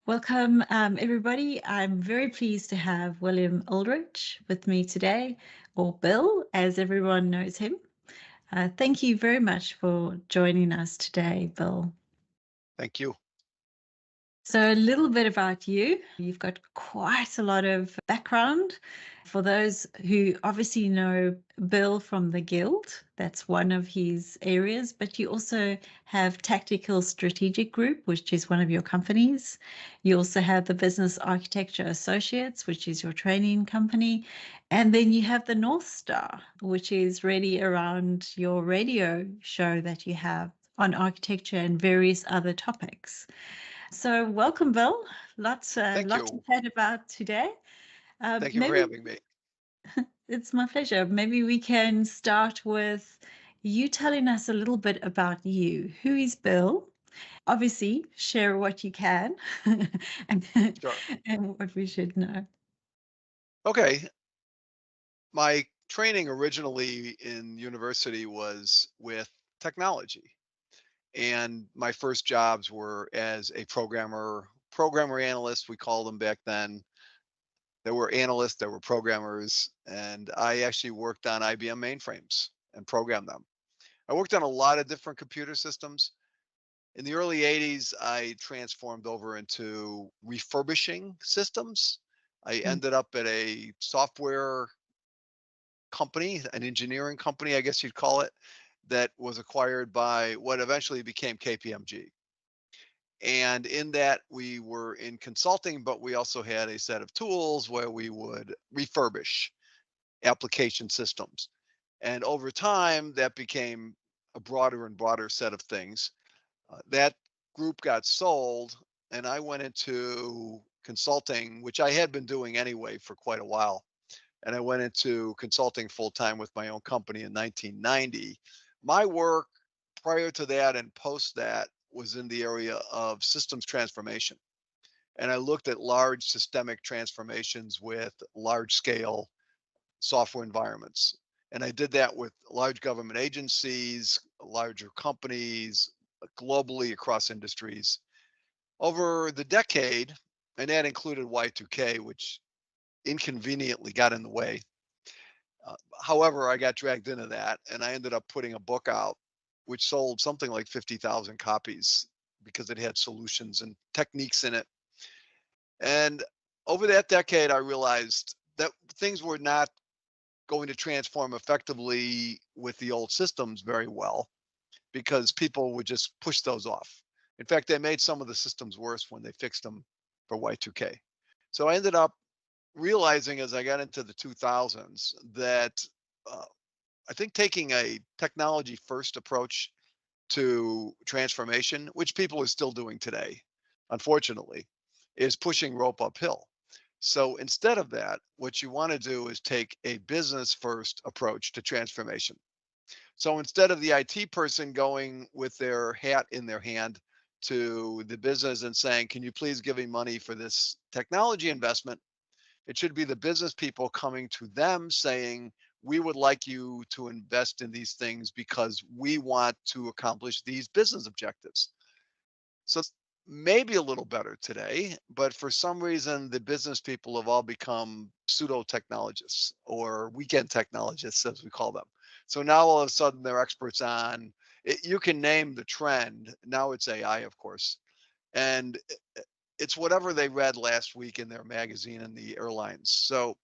Welcome, everybody. I'm very pleased to have William Ulrich with me today, or Bill, as everyone knows him. Thank you very much for joining us today, Bill. Thank you. So, a little bit about you. You've got quite a lot of background. For those who obviously know Bill from the Guild, that's one of his areas, but you also have Tactical Strategic Group, which is one of your companies. You also have the Business Architecture Associates, which is your training company. And then you have the North Star, which is really around your radio show that you have on architecture and various other topics. So welcome, Bill. Thank Lot to you. chat about today. Thank you for Maybe having me. it's my pleasure. Maybe we can start with you telling us a little bit about you. Who is Bill? Obviously, share what you can and, Sure. and what we should know. Okay. My training originally in university was with technology. And my first jobs were as a programmer analyst, we called them back then. There were analysts, there were programmers, and I actually worked on IBM mainframes and programmed them. I worked on a lot of different computer systems. In the early 80s, I transformed over into refurbishing systems. I Mm. ended up at a software company, an engineering company, I guess you'd call it, that was acquired by what eventually became KPMG. And in that, we were in consulting, but we also had a set of tools where we would refurbish application systems. And over time, that became a broader and broader set of things. That group got sold, and I went into consulting, which I had been doing anyway for quite a while. And I went into consulting full time with my own company in 1990. My work prior to that and post that was in the area of systems transformation. And I looked at large systemic transformations with large scale software environments. And I did that with large government agencies, larger companies, globally across industries. Over the decade, and that included Y2K, which inconveniently got in the way. However, I got dragged into that and I ended up putting a book out, which sold something like 50,000 copies because it had solutions and techniques in it. And over that decade, I realized that things were not going to transform effectively with the old systems very well because people would just push those off. In fact, they made some of the systems worse when they fixed them for Y2K. So I ended up realizing as I got into the 2000s that uh, I think taking a technology first approach to transformation, which people are still doing today, unfortunately, is pushing rope uphill. So instead of that, what you want to do is take a business first approach to transformation. So instead of the IT person going with their hat in their hand to the business and saying, can you please give me money for this technology investment? It should be the business people coming to them saying, we would like you to invest in these things because we want to accomplish these business objectives. So it's maybe a little better today, but for some reason, the business people have all become pseudo technologists or weekend technologists, as we call them. So now all of a sudden they're experts on it. You can name the trend. Now it's AI, of course. And it's whatever they read last week in their magazine and the airlines. So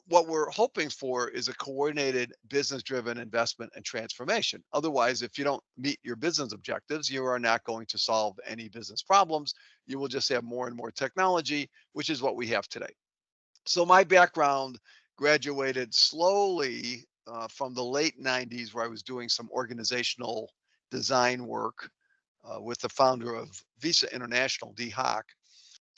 what we're hoping for is a coordinated business driven investment and transformation. Otherwise, if you don't meet your business objectives, you are not going to solve any business problems. You will just have more and more technology, which is what we have today. So my background graduated slowly from the late 90s, where I was doing some organizational design work with the founder of Visa International, D Hock,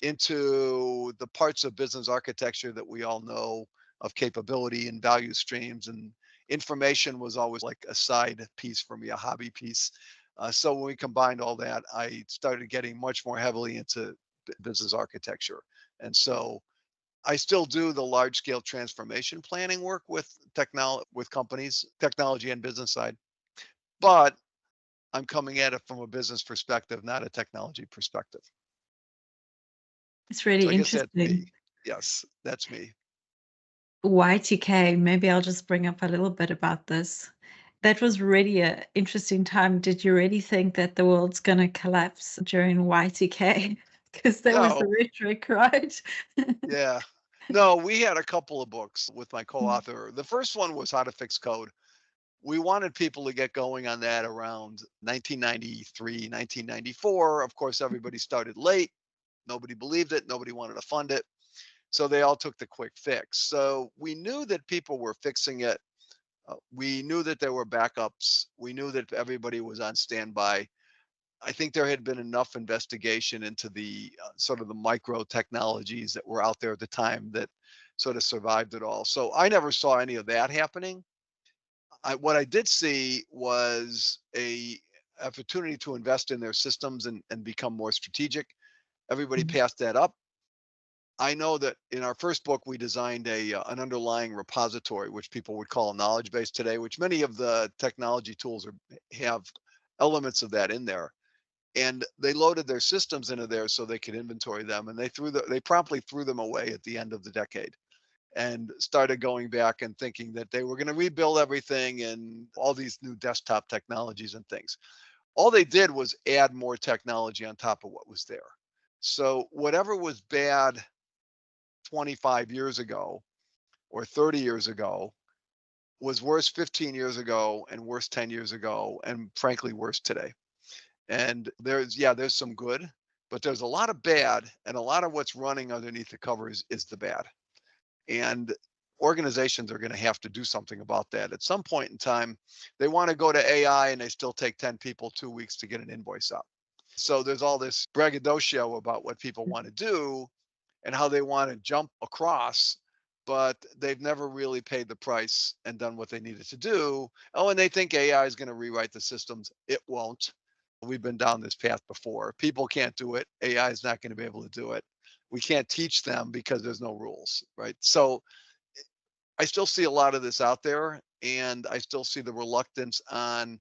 into the parts of business architecture that we all know of capability and value streams. And information was always like a side piece for me, a hobby piece. So when we combined all that, I started getting much more heavily into business architecture. And so I still do the large scale transformation planning work with with companies, technology and business side, but I'm coming at it from a business perspective, not a technology perspective. It's really So I guess that's me. interesting. Yes, that's me. Y2K, maybe I'll just bring up a little bit about this. That was really an interesting time. Did you really think that the world's going to collapse during Y2K? Because that was the No, rhetoric, right? yeah. No, we had a couple of books with my co-author. The first one was How to Fix Code. We wanted people to get going on that around 1993, 1994. Of course, everybody started late. Nobody believed it. Nobody wanted to fund it. So they all took the quick fix. So we knew that people were fixing it. We knew that there were backups. We knew that everybody was on standby. I think there had been enough investigation into the sort of the micro technologies that were out there at the time that sort of survived it all. So I never saw any of that happening. What I did see was a opportunity to invest in their systems and become more strategic. Everybody passed that up. I know that in our first book, we designed an underlying repository, which people would call a knowledge base today, which many of the technology tools have elements of that in there. And they loaded their systems into there so they could inventory them, and they promptly threw them away at the end of the decade and started going back and thinking that they were going to rebuild everything and all these new desktop technologies and things. All they did was add more technology on top of what was there. So whatever was bad 25 years ago or 30 years ago was worse 15 years ago and worse 10 years ago and frankly worse today. And there's some good, but there's a lot of bad, and a lot of what's running underneath the covers is the bad. And organizations are going to have to do something about that. At some point in time, they want to go to AI and they still take 10 people 2 weeks to get an invoice out. So there's all this braggadocio about what people want to do and how they want to jump across, but they've never really paid the price and done what they needed to do. Oh, and they think AI is going to rewrite the systems. It won't. We've been down this path before. People can't do it. AI is not going to be able to do it. We can't teach them because there's no rules, right? So I still see a lot of this out there, and I still see the reluctance on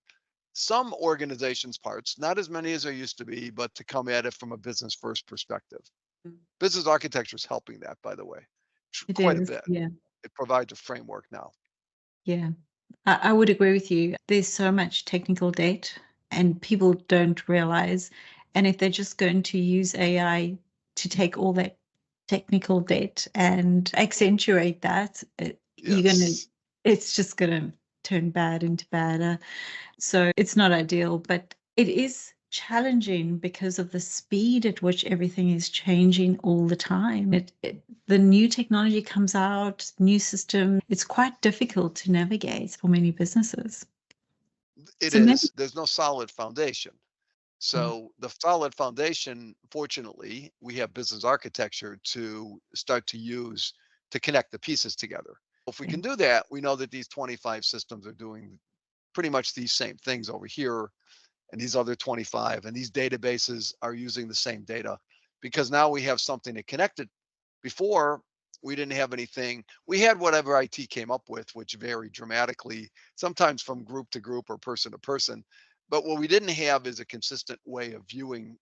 some organizations' parts, not as many as there used to be, but to come at it from a business first perspective. Business architecture is helping that, by the way, It quite a is, bit. yeah, It provides a framework now. yeah. I would agree with you. There's so much technical debt, and people don't realize. And if they're just going to use AI to take all that technical debt and accentuate that, Yes, it's just going to turn bad into bad. So it's not ideal, but it is challenging because of the speed at which everything is changing all the time. The new technology comes out, new system. It's quite difficult to navigate for many businesses. it So maybe, is. There's no solid foundation. yeah, So the solid foundation, fortunately, we have business architecture to start to use to connect the pieces together. If we yeah, can do that, we know that these 25 systems are doing pretty much these same things over here and these other 25, and these databases are using the same data because now we have something to connect it. Before, we didn't have anything. We had whatever IT came up with, which varied dramatically, sometimes from group to group or person to person. But what we didn't have is a consistent way of viewing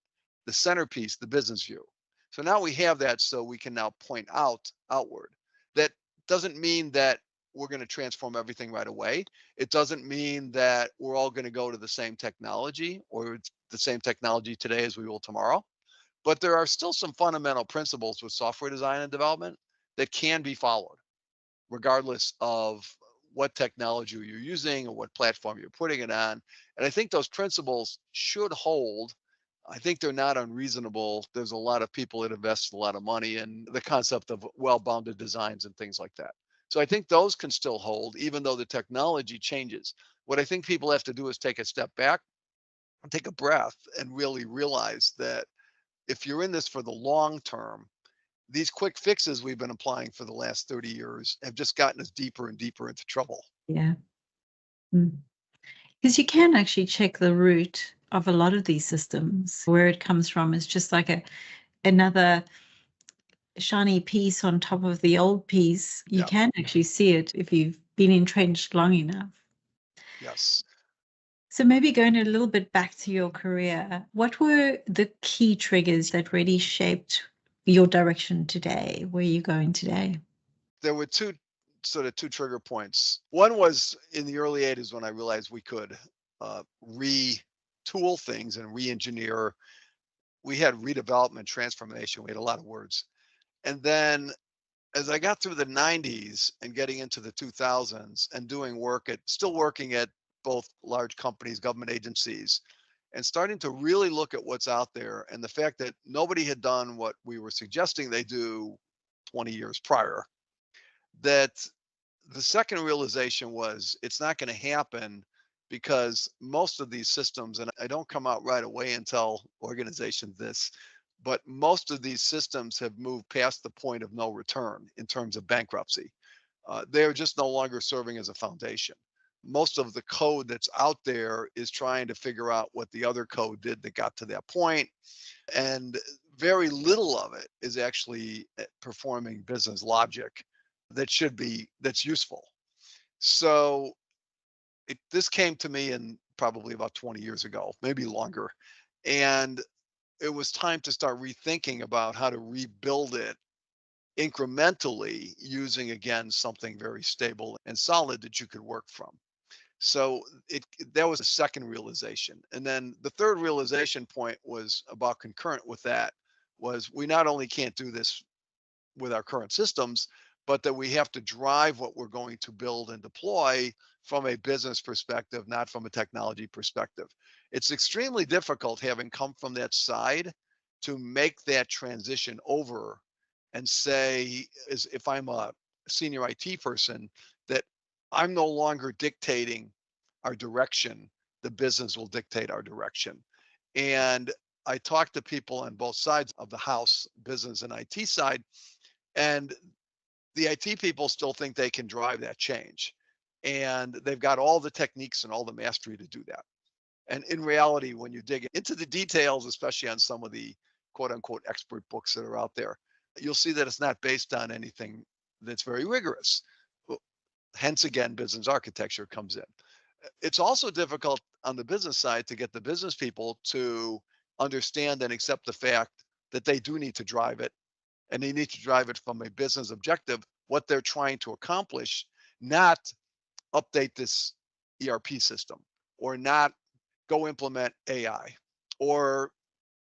the centerpiece, the business view. So now we have that, so we can now point outward. That doesn't mean that we're going to transform everything right away. It doesn't mean that we're all going to go to the same technology or the same technology today as we will tomorrow. But there are still some fundamental principles with software design and development that can be followed, regardless of what technology you're using or what platform you're putting it on. And I think those principles should hold. I think they're not unreasonable. There's a lot of people that invest a lot of money in the concept of well-bounded designs and things like that. So I think those can still hold, even though the technology changes. What I think people have to do is take a step back and take a breath and really realize that if you're in this for the long term, these quick fixes we've been applying for the last 30 years have just gotten us deeper and deeper into trouble. yeah. Because you can actually check the root of a lot of these systems. Where it comes from is just like another shiny piece on top of the old piece. You Yeah. can actually see it if you've been entrenched long enough. Yes. So maybe going a little bit back to your career, what were the key triggers that really shaped your direction today, where you're going today? There were two trigger points. One was in the early 80s when I realized we could retool things and re-engineer. We had redevelopment, transformation. We had a lot of words. And then as I got through the 90s and getting into the 2000s and still working at both large companies, government agencies, and starting to really look at what's out there and the fact that nobody had done what we were suggesting they do 20 years prior, that the second realization was it's not going to happen because most of these systems, and I don't come out right away and tell organizations this, but most of these systems have moved past the point of no return in terms of bankruptcy. They're just no longer serving as a foundation. Most of the code that's out there is trying to figure out what the other code did that got to that point, and very little of it is actually performing business logic that's useful. So this came to me in probably about 20 years ago, maybe longer, and it was time to start rethinking about how to rebuild it incrementally using, again, something very stable and solid that you could work from. So that was a second realization. And then the third realization point was about concurrent with that was we not only can't do this with our current systems, but that we have to drive what we're going to build and deploy from a business perspective, not from a technology perspective. It's extremely difficult, having come from that side, to make that transition over and say, as if I'm a senior IT person, that I'm no longer dictating our direction, the business will dictate our direction. And I talk to people on both sides of the house, business and IT side, and the IT people still think they can drive that change. And they've got all the techniques and all the mastery to do that. And in reality, when you dig into the details, especially on some of the quote unquote expert books that are out there, you'll see that it's not based on anything that's very rigorous. Hence, again, business architecture comes in. It's also difficult on the business side to get the business people to understand and accept the fact that they do need to drive it, and they need to drive it from a business objective, what they're trying to accomplish, not update this ERP system or not go implement AI, or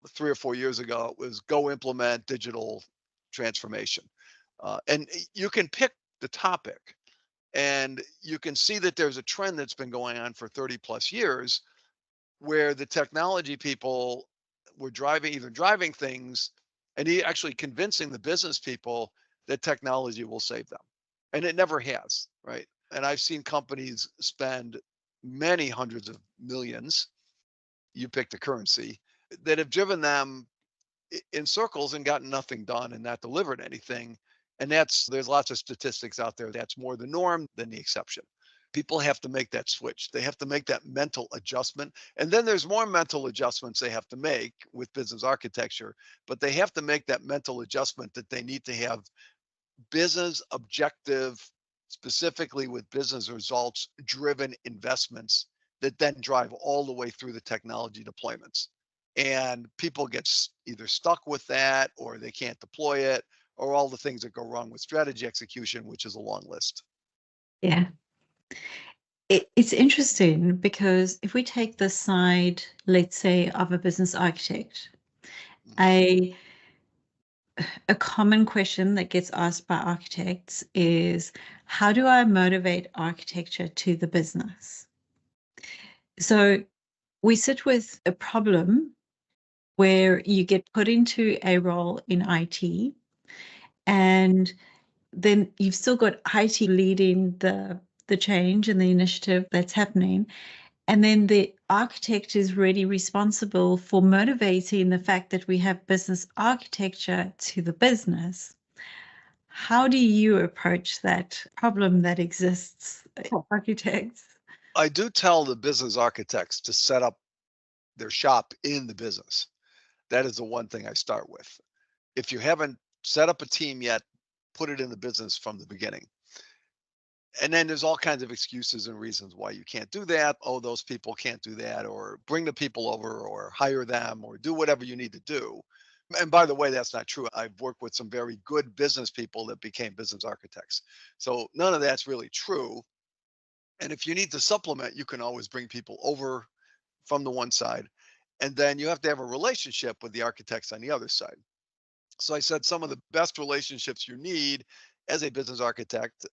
3 or 4 years ago, it was go implement digital transformation. And you can pick the topic and you can see that there's a trend that's been going on for 30 plus years where the technology people were either driving things and actually convincing the business people that technology will save them. And it never has, right? And I've seen companies spend many hundreds of millions, you pick the currency, that have driven them in circles and gotten nothing done and not delivered anything. And there's lots of statistics out there. That's more the norm than the exception. People have to make that switch. They have to make that mental adjustment. And then there's more mental adjustments they have to make with business architecture, but they have to make that mental adjustment that they need to have business objective, specifically with business results driven investments that then drive all the way through the technology deployments. And people get either stuck with that, or they can't deploy it, or all the things that go wrong with strategy execution, which is a long list. Yeah. It's interesting because if we take the side, let's say, of a business architect, a common question that gets asked by architects is, how do I motivate architecture to the business? So we sit with a problem where you get put into a role in IT, and then you've still got IT leading the change and the initiative that's happening. And then the architect is really responsible for motivating the fact that we have business architecture to the business. How do you approach that problem that exists for architects? I do tell the business architects to set up their shop in the business. That is the one thing I start with. If you haven't set up a team yet, put it in the business from the beginning. And then there's all kinds of excuses and reasons why you can't do that. Oh, those people can't do that, or bring the people over, or hire them, or do whatever you need to do. And by the way, that's not true. I've worked with some very good business people that became business architects. So none of that's really true. And if you need to supplement, you can always bring people over from the one side. And then you have to have a relationship with the architects on the other side. So I said some of the best relationships you need as a business architect,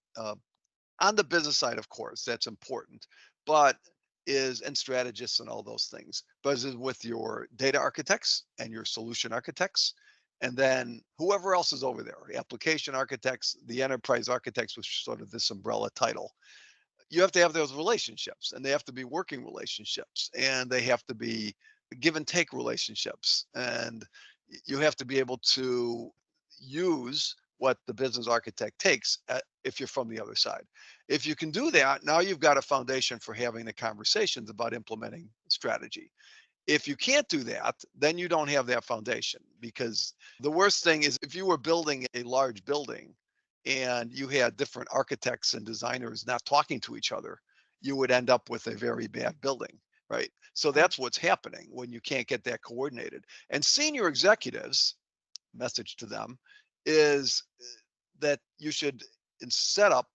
on the business side, of course, that's important, but is and strategists and all those things, but is with your data architects and your solution architects, and then whoever else is over there, application architects, the enterprise architects, which is sort of this umbrella title. You have to have those relationships, and they have to be working relationships, and they have to be give and take relationships, and you have to be able to use what the business architect takes if you're from the other side. If you can do that, now you've got a foundation for having the conversations about implementing strategy. If you can't do that, then you don't have that foundation, because the worst thing is if you were building a large building and you had different architects and designers not talking to each other, you would end up with a very bad building, right? So that's what's happening when you can't get that coordinated. And senior executives, message to them is that you should set up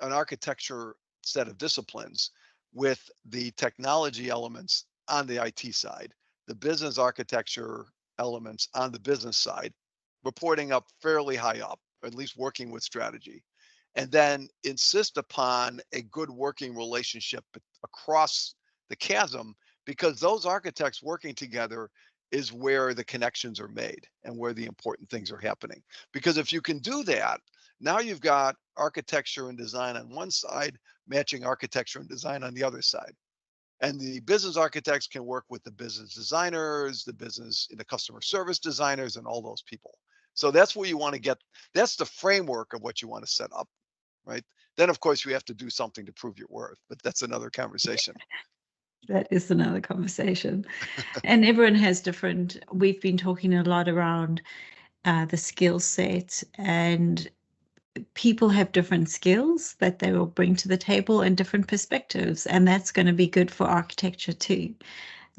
an architecture set of disciplines with the technology elements on the IT side, the business architecture elements on the business side, reporting up fairly high up, or at least working with strategy. And then insist upon a good working relationship across the chasm, because those architects working together is where the connections are made and where the important things are happening. Because if you can do that, now you've got architecture and design on one side, matching architecture and design on the other side. And the business architects can work with the business designers, the customer service designers, and all those people. So that's where you want to get. That's the framework of what you want to set up, right? Then, of course, you have to do something to prove your worth, but that's another conversation. That is another conversation. And everyone has different, we've been talking a lot around the skill set, and people have different skills that they will bring to the table and different perspectives. And that's going to be good for architecture too,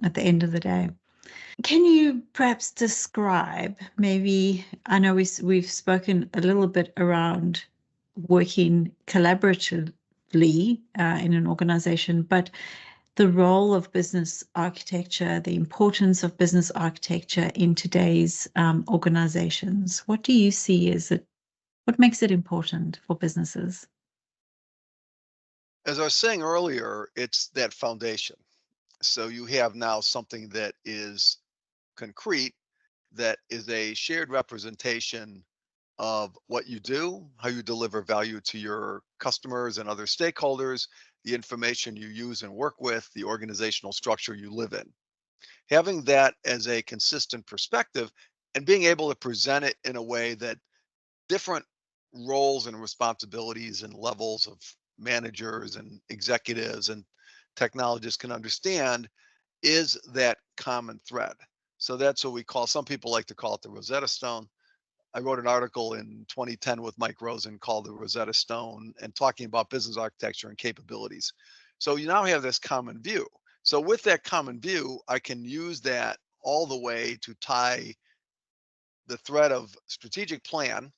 at the end of the day. Can you perhaps describe, maybe, I know we've spoken a little bit around working collaboratively in an organization, but the role of business architecture, the importance of business architecture in today's organizations. What do you see as it? What makes it important for businesses? As I was saying earlier, it's that foundation. So you have now something that is concrete, that is a shared representation of what you do, how you deliver value to your customers and other stakeholders, the information you use and work with, the organizational structure you live in. Having that as a consistent perspective and being able to present it in a way that different roles and responsibilities and levels of managers and executives and technologists can understand is that common thread. So that's what we call, some people like to call it the Rosetta Stone. I wrote an article in 2010 with Mike Rosen called the Rosetta Stone, and talking about business architecture and capabilities. So you now have this common view. So with that common view, I can use that all the way to tie the thread of strategic plan,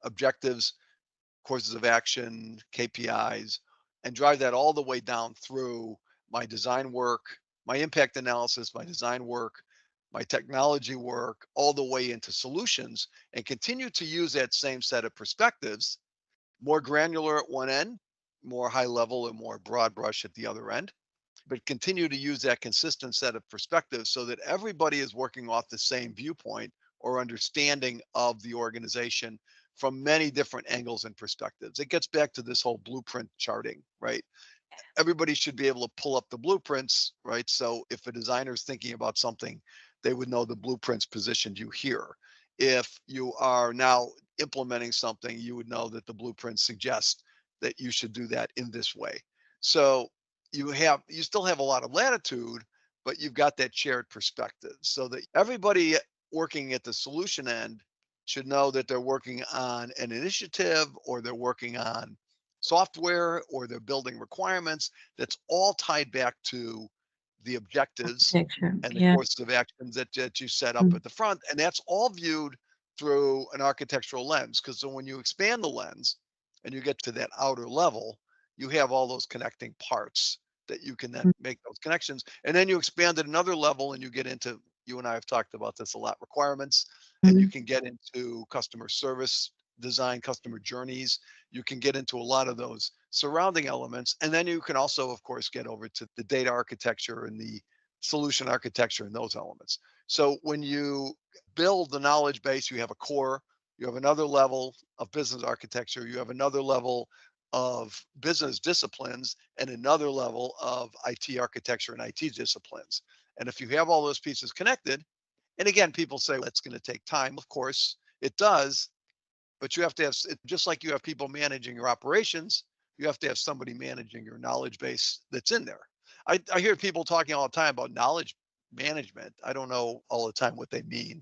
objectives, courses of action, KPIs, and drive that all the way down through my design work, my impact analysis, my design work, my technology work, all the way into solutions, and continue to use that same set of perspectives, more granular at one end, more high level and more broad brush at the other end, but continue to use that consistent set of perspectives so that everybody is working off the same viewpoint or understanding of the organization from many different angles and perspectives. It gets back to this whole blueprint charting, right? Everybody should be able to pull up the blueprints, right? So if a designer is thinking about something, they would know the blueprints positioned you here. If you are now implementing something, you would know that the blueprints suggest that you should do that in this way. So you still have a lot of latitude, but you've got that shared perspective so that everybody working at the solution end should know that they're working on an initiative, or they're working on software, or they're building requirements that's all tied back to the objectives Architecture. and the Yeah. courses of actions that you set up at the front. And that's all viewed through an architectural lens. Because so when you expand the lens and you get to that outer level, you have all those connecting parts that you can then make those connections. And then you expand at another level and you get into, you and I have talked about this a lot, requirements, and you Mm-hmm. can get into customer service design, customer journeys. You can get into a lot of those surrounding elements. And then you can also, of course, get over to the data architecture and the solution architecture and those elements. So when you build the knowledge base, you have a core, you have another level of business architecture, you have another level of business disciplines, and another level of IT architecture and IT disciplines. And if you have all those pieces connected, and again, people say that's going to take time. Of course, it does, but you have to have, just like you have people managing your operations, you have to have somebody managing your knowledge base that's in there. I hear people talking all the time about knowledge management. I don't know all the time what they mean,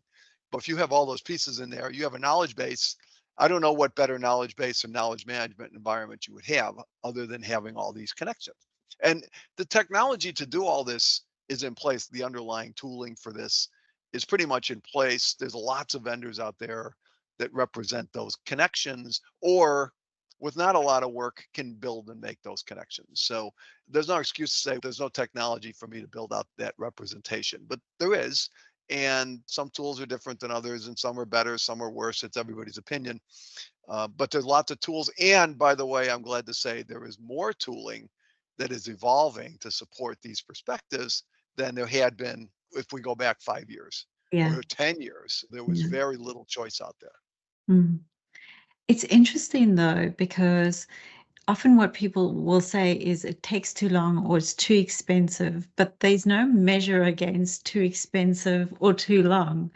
but if you have all those pieces in there, you have a knowledge base. I don't know what better knowledge base or knowledge management environment you would have other than having all these connections. And the technology to do all this is in place. The underlying tooling for this is pretty much in place. There's lots of vendors out there that represent those connections, or with not a lot of work can build and make those connections. So there's no excuse to say there's no technology for me to build out that representation, but there is. And some tools are different than others, and some are better, some are worse. It's everybody's opinion. But there's lots of tools. And by the way, I'm glad to say there is more tooling that is evolving to support these perspectives than there had been if we go back 5 years Yeah. or 10 years. There was Yeah. very little choice out there. Mm. It's interesting though, because often what people will say is it takes too long or it's too expensive, but there's no measure against too expensive or too long.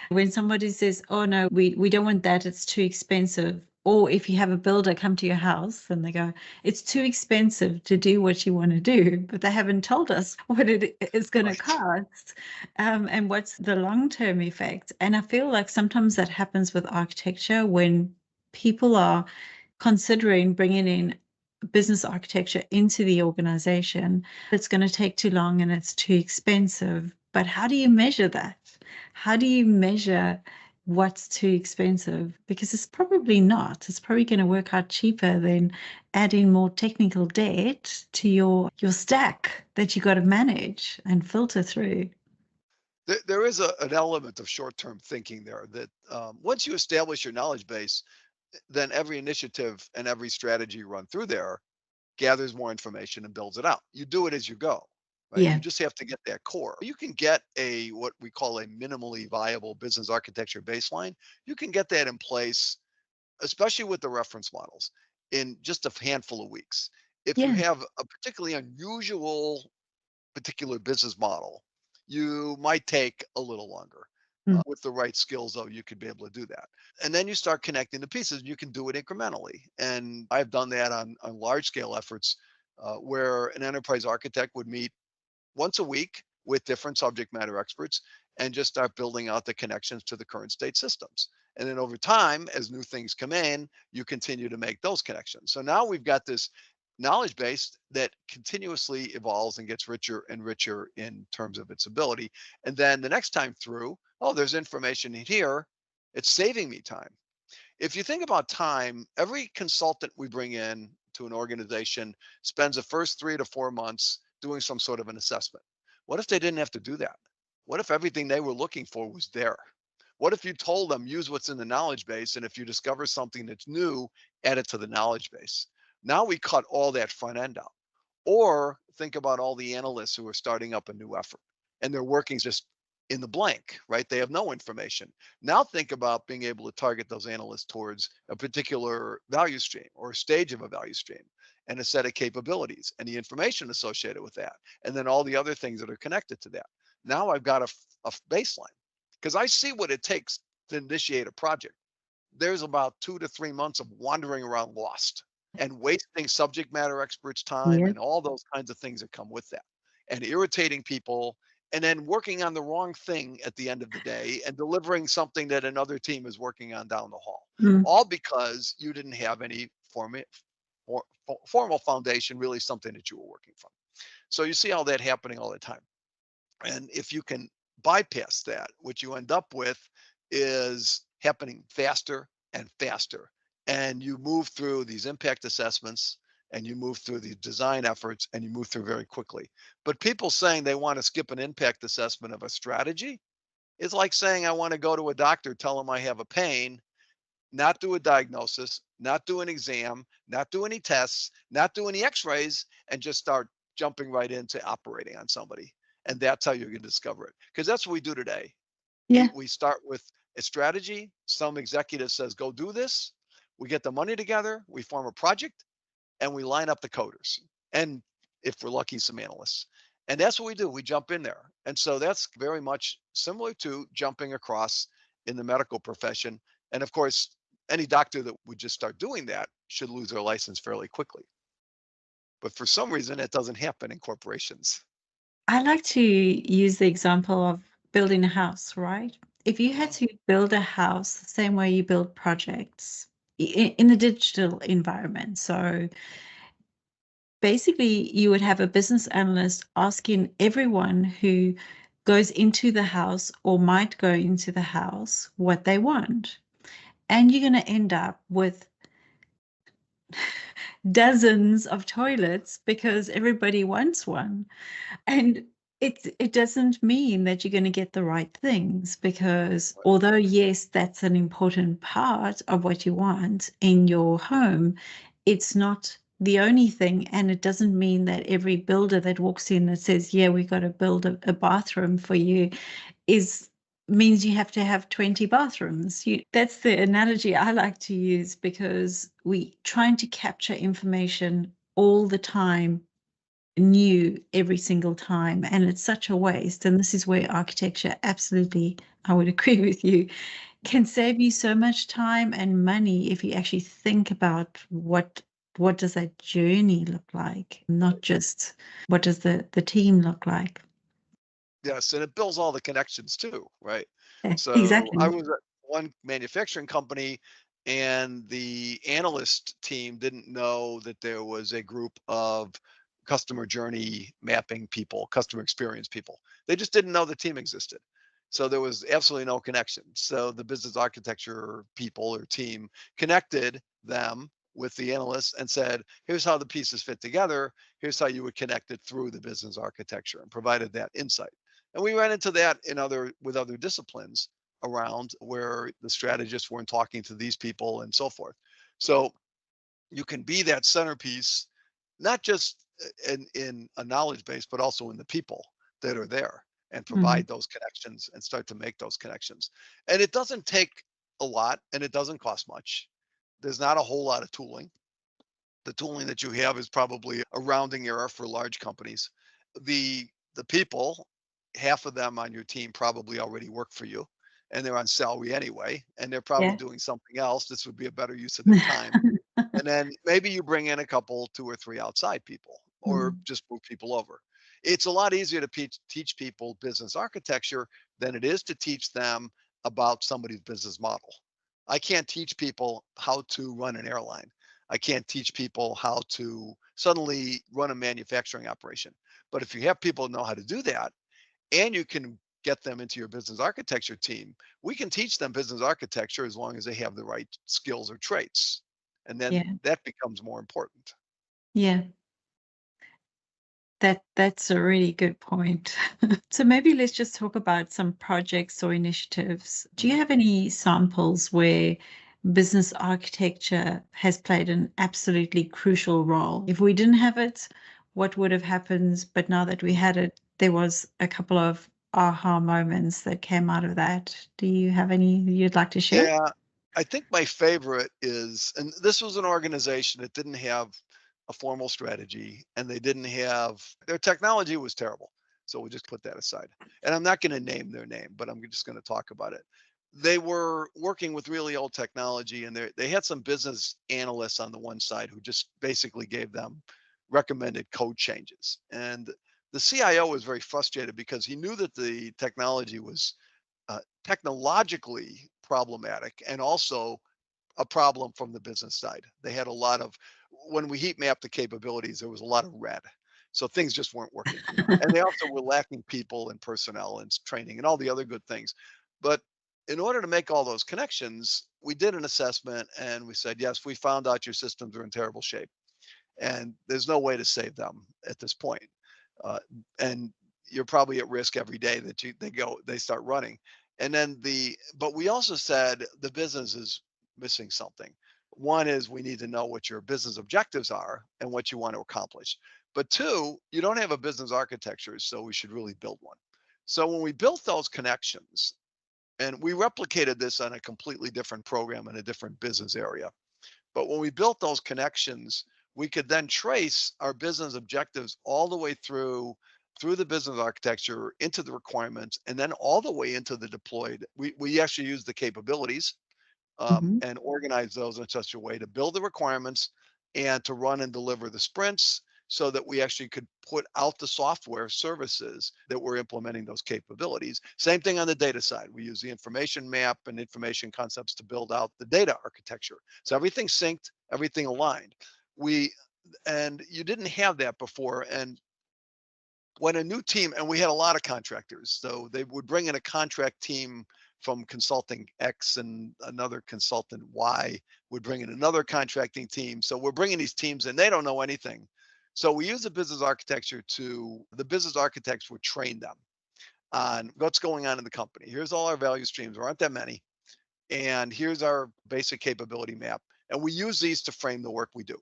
When somebody says, oh no, we don't want that, it's too expensive. Or if you have a builder come to your house and they go, it's too expensive to do what you want to do, but they haven't told us what it is going to Right. cost, and what's the long-term effect. And I feel like sometimes that happens with architecture when people are considering bringing in business architecture into the organization. It's going to take too long and it's too expensive. But how do you measure that? How do you measure what's too expensive? Because it's probably not. It's probably going to work out cheaper than adding more technical debt to your stack that you got to manage and filter through. There is an element of short-term thinking there that once you establish your knowledge base, then every initiative and every strategy you run through there gathers more information and builds it out. You do it as you go, right? You Yeah. just have to get that core. You can get a what we call a minimally viable business architecture baseline. You can get that in place, especially with the reference models, in just a handful of weeks. If you Yeah. have a particularly unusual particular business model, you might take a little longer. Mm. With the right skills, though, you could be able to do that. And then you start connecting the pieces. You can do it incrementally. And I've done that on large scale efforts where an enterprise architect would meet once a week with different subject matter experts and just start building out the connections to the current state systems. And then over time, as new things come in, you continue to make those connections. So now we've got this knowledge base that continuously evolves and gets richer and richer in terms of its ability. And then the next time through, oh, there's information in here. It's saving me time. If you think about time, every consultant we bring in to an organization spends the first 3 to 4 months doing some sort of an assessment. What if they didn't have to do that? What if everything they were looking for was there? What if you told them use what's in the knowledge base, and if you discover something that's new, add it to the knowledge base? Now we cut all that front end out. Or think about all the analysts who are starting up a new effort and they're working just in the blank, right? They have no information. Now think about being able to target those analysts towards a particular value stream or a stage of a value stream and a set of capabilities and the information associated with that. And then all the other things that are connected to that. Now I've got a baseline because I see what it takes to initiate a project. There's about 2 to 3 months of wandering around lost and wasting subject matter experts' time Yeah. and all those kinds of things that come with that, and irritating people, and then working on the wrong thing at the end of the day and delivering something that another team is working on down the hall, Mm. all because you didn't have any formal foundation, really something that you were working from. So you see all that happening all the time. And if you can bypass that, what you end up with is happening faster and faster. And you move through these impact assessments and you move through these design efforts and you move through very quickly. But people saying they want to skip an impact assessment of a strategy is like saying, I want to go to a doctor, tell them I have a pain, not do a diagnosis, not do an exam, not do any tests, not do any x-rays, and just start jumping right into operating on somebody. And that's how you're going to discover it. Because that's what we do today. Yeah. We start with a strategy. Some executive says, go do this. We get the money together, we form a project, and we line up the coders. And if we're lucky, some analysts. And that's what we do. We jump in there. And so that's very much similar to jumping across in the medical profession. And of course, any doctor that would just start doing that should lose their license fairly quickly. But for some reason, it doesn't happen in corporations. I like to use the example of building a house, right? If you had Mhm. to build a house the same way you build projects in the digital environment, so basically you would have a business analyst asking everyone who goes into the house or might go into the house what they want. And you're going to end up with dozens of toilets because everybody wants one. And it doesn't mean that you're going to get the right things because although yes, that's an important part of what you want in your home, it's not the only thing. And it doesn't mean that every builder that walks in that says, yeah, we got to build a bathroom for you is means you have to have 20 bathrooms. That's the analogy I like to use because we trying to capture information all the time, new every single time, and it's such a waste. And this is where architecture absolutely, I would agree with you, can save you so much time and money if you actually think about what does that journey look like, not just what does the team look like. Yes, and it builds all the connections too, right? Yeah, So I exactly. was at one manufacturing company, and the analyst team didn't know that there was a group of customer journey mapping people, customer experience people. They just didn't know the team existed. So there was absolutely no connection. So the business architecture people or team connected them with the analysts and said, here's how the pieces fit together. Here's how you would connect it through the business architecture, and provided that insight. And we ran into that in other with other disciplines around where the strategists weren't talking to these people and so forth. So you can be that centerpiece, not just in a knowledge base, but also in the people that are there, and Mm, provide those connections and start to make those connections. And it doesn't take a lot and it doesn't cost much. There's not a whole lot of tooling. The tooling that you have is probably a rounding error for large companies. The people, half of them on your team probably already work for you, and they're on salary anyway, and they're probably yeah. doing something else. This would be a better use of their time. And then maybe you bring in a couple, 2 or 3 outside people, or Mm, just move people over. It's a lot easier to teach people business architecture than it is to teach them about somebody's business model. I can't teach people how to run an airline. I can't teach people how to suddenly run a manufacturing operation. But if you have people know how to do that, and you can get them into your business architecture team, we can teach them business architecture as long as they have the right skills or traits. And then yeah. that becomes more important. Yeah. That's a really good point. So maybe let's just talk about some projects or initiatives. Do you Mhm. have any samples where business architecture has played an absolutely crucial role? If we didn't have it, what would have happened? But now that we had it, there was a couple of aha moments that came out of that. Do you have any you'd like to share? Yeah, I think my favorite is, and this was an organization that didn't have a formal strategy, and they didn't have, their technology was terrible. So we'll just put that aside. And I'm not going to name their name, but I'm just going to talk about it. They were working with really old technology, and they had some business analysts on the one side who just basically gave them recommended code changes. And the CIO was very frustrated because he knew that the technology was technologically problematic and also a problem from the business side. They had a lot of, when we heat mapped the capabilities, there was a lot of red. So things just weren't working. And they also were lacking people and personnel and training and all the other good things. But in order to make all those connections, we did an assessment and we said, yes, we found out your systems are in terrible shape and there's no way to save them at this point. Uh, and you're probably at risk every day that they start running. And then but we also said the business is missing something. One is we need to know what your business objectives are and what you want to accomplish. But two, you don't have a business architecture, so we should really build one. So when we built those connections, and we replicated this on a completely different program in a different business area. But when we built those connections, we could then trace our business objectives all the way through the business architecture into the requirements and then all the way into the deployed. We actually use the capabilities Mhm. and organize those in such a way to build the requirements and to run and deliver the sprints so that we actually could put out the software services that we're implementing those capabilities. Same thing on the data side. We use the information map and information concepts to build out the data architecture. So everything synced, everything aligned. We and you didn't have that before. And when a new team, and we had a lot of contractors, so they would bring in a contract team from consulting X and another consultant Y would bring in another contracting team. So we're bringing these teams and they don't know anything. So we use the business architects would train them on what's going on in the company. Here's all our value streams. There aren't that many. And here's our basic capability map. And we use these to frame the work we do.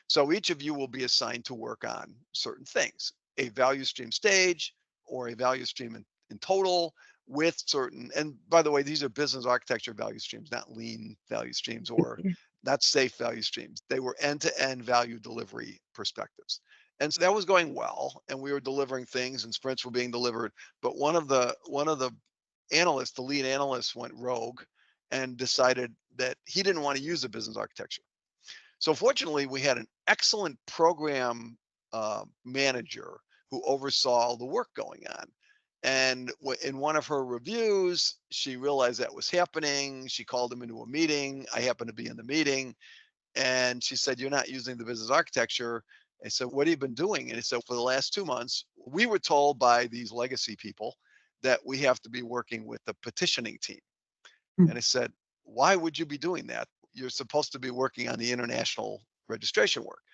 So each of you will be assigned to work on certain things, a value stream stage or a value stream in total with certain, and by the way, these are business architecture value streams, not lean value streams or Yeah. not safe value streams. They were end-to-end value delivery perspectives. And so that was going well, and we were delivering things and sprints were being delivered. But one of the analysts, the lead analyst, went rogue and decided that he didn't want to use a business architecture. So fortunately, we had an excellent program manager who oversaw the work going on. And in one of her reviews, she realized that was happening. She called him into a meeting. I happened to be in the meeting. And she said, "You're not using the business architecture." I said, "What have you been doing?" And he said, "For the last 2 months, we were told by these legacy people that we have to be working with the petitioning team." Mm. And I said, "Why would you be doing that? You're supposed to be working on the international registration work."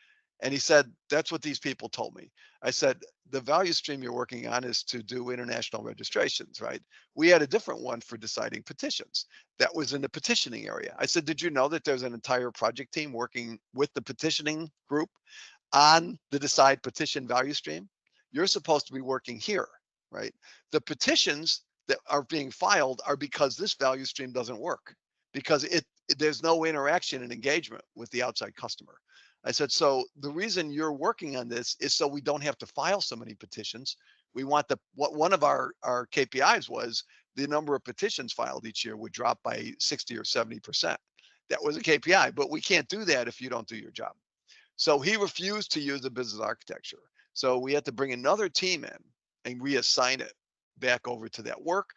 And he said, "That's what these people told me." I said, "The value stream you're working on is to do international registrations, right? We had a different one for deciding petitions. That was in the petitioning area." I said, "Did you know that there's an entire project team working with the petitioning group on the decide petition value stream? You're supposed to be working here, right? The petitions that are being filed are because this value stream doesn't work because there's no interaction and engagement with the outside customer." I said, "So the reason you're working on this is so we don't have to file so many petitions. We want what one of our KPIs was the number of petitions filed each year would drop by 60 or 70%. That was a KPI, but we can't do that if you don't do your job." So he refused to use the business architecture. So we had to bring another team in and reassign it back over to that work,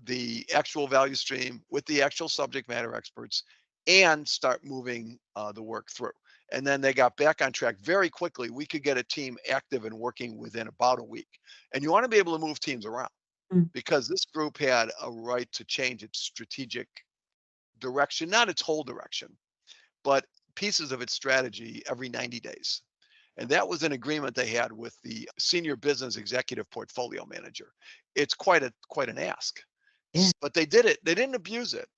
the actual value stream with the actual subject matter experts, and start moving the work through. And then they got back on track very quickly. We could get a team active and working within about a week. And you want to be able to move teams around Mm. because this group had a right to change its strategic direction, not its whole direction, but pieces of its strategy every 90 days. And that was an agreement they had with the senior business executive portfolio manager. It's quite an ask. Yeah. But they did it. They didn't abuse it,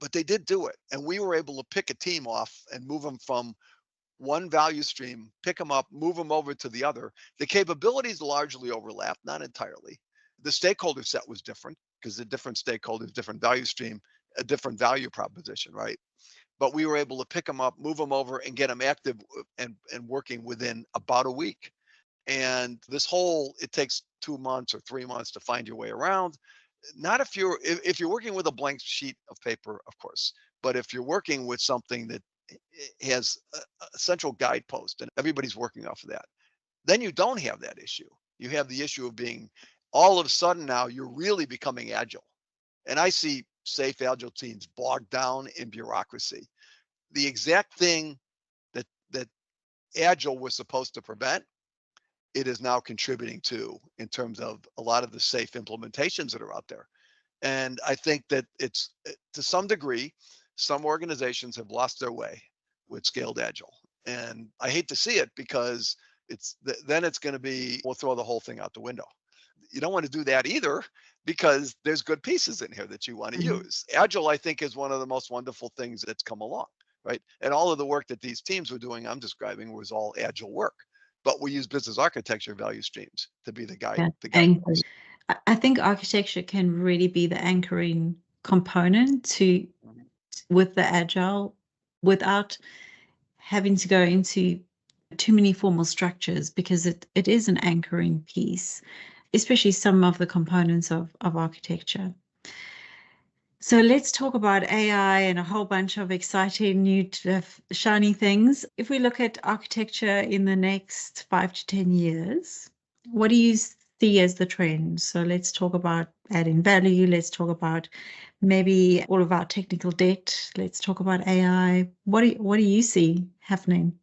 but they did do it. And we were able to pick a team off and move them from one value stream, pick them up, move them over to the other. The capabilities largely overlapped, not entirely. The stakeholder set was different because the different stakeholders, different value stream, a different value proposition, right? But we were able to pick them up, move them over, and get them active and working within about a week. And it takes 2 months or 3 months to find your way around. Not if you're working with a blank sheet of paper, of course, but if you're working with something that has a central guidepost and everybody's working off of that, then you don't have that issue. You have the issue of being all of a sudden now you're really becoming agile. And I see safe agile teams bogged down in bureaucracy. The exact thing that agile was supposed to prevent it is now contributing to in terms of a lot of the safe implementations that are out there. And I think that it's to some degree, some organizations have lost their way with scaled agile. And I hate to see it because then it's going to be, we'll throw the whole thing out the window. You don't want to do that either because there's good pieces in here that you want to Mhm. use. Agile, I think, is one of the most wonderful things that's come along, right? And all of the work that these teams were doing, I'm describing, was all agile work. But we use business architecture value streams to be the Yeah, guide anchor. post. I think architecture can really be the anchoring component to with the agile without having to go into too many formal structures, because it is an anchoring piece, especially some of the components of architecture. So let's talk about AI and a whole bunch of exciting new shiny things. If we look at architecture in the next 5 to 10 years, what do you see as the trend? So let's talk about adding value. Let's talk about maybe all of our technical debt. Let's talk about AI. What do you see happening?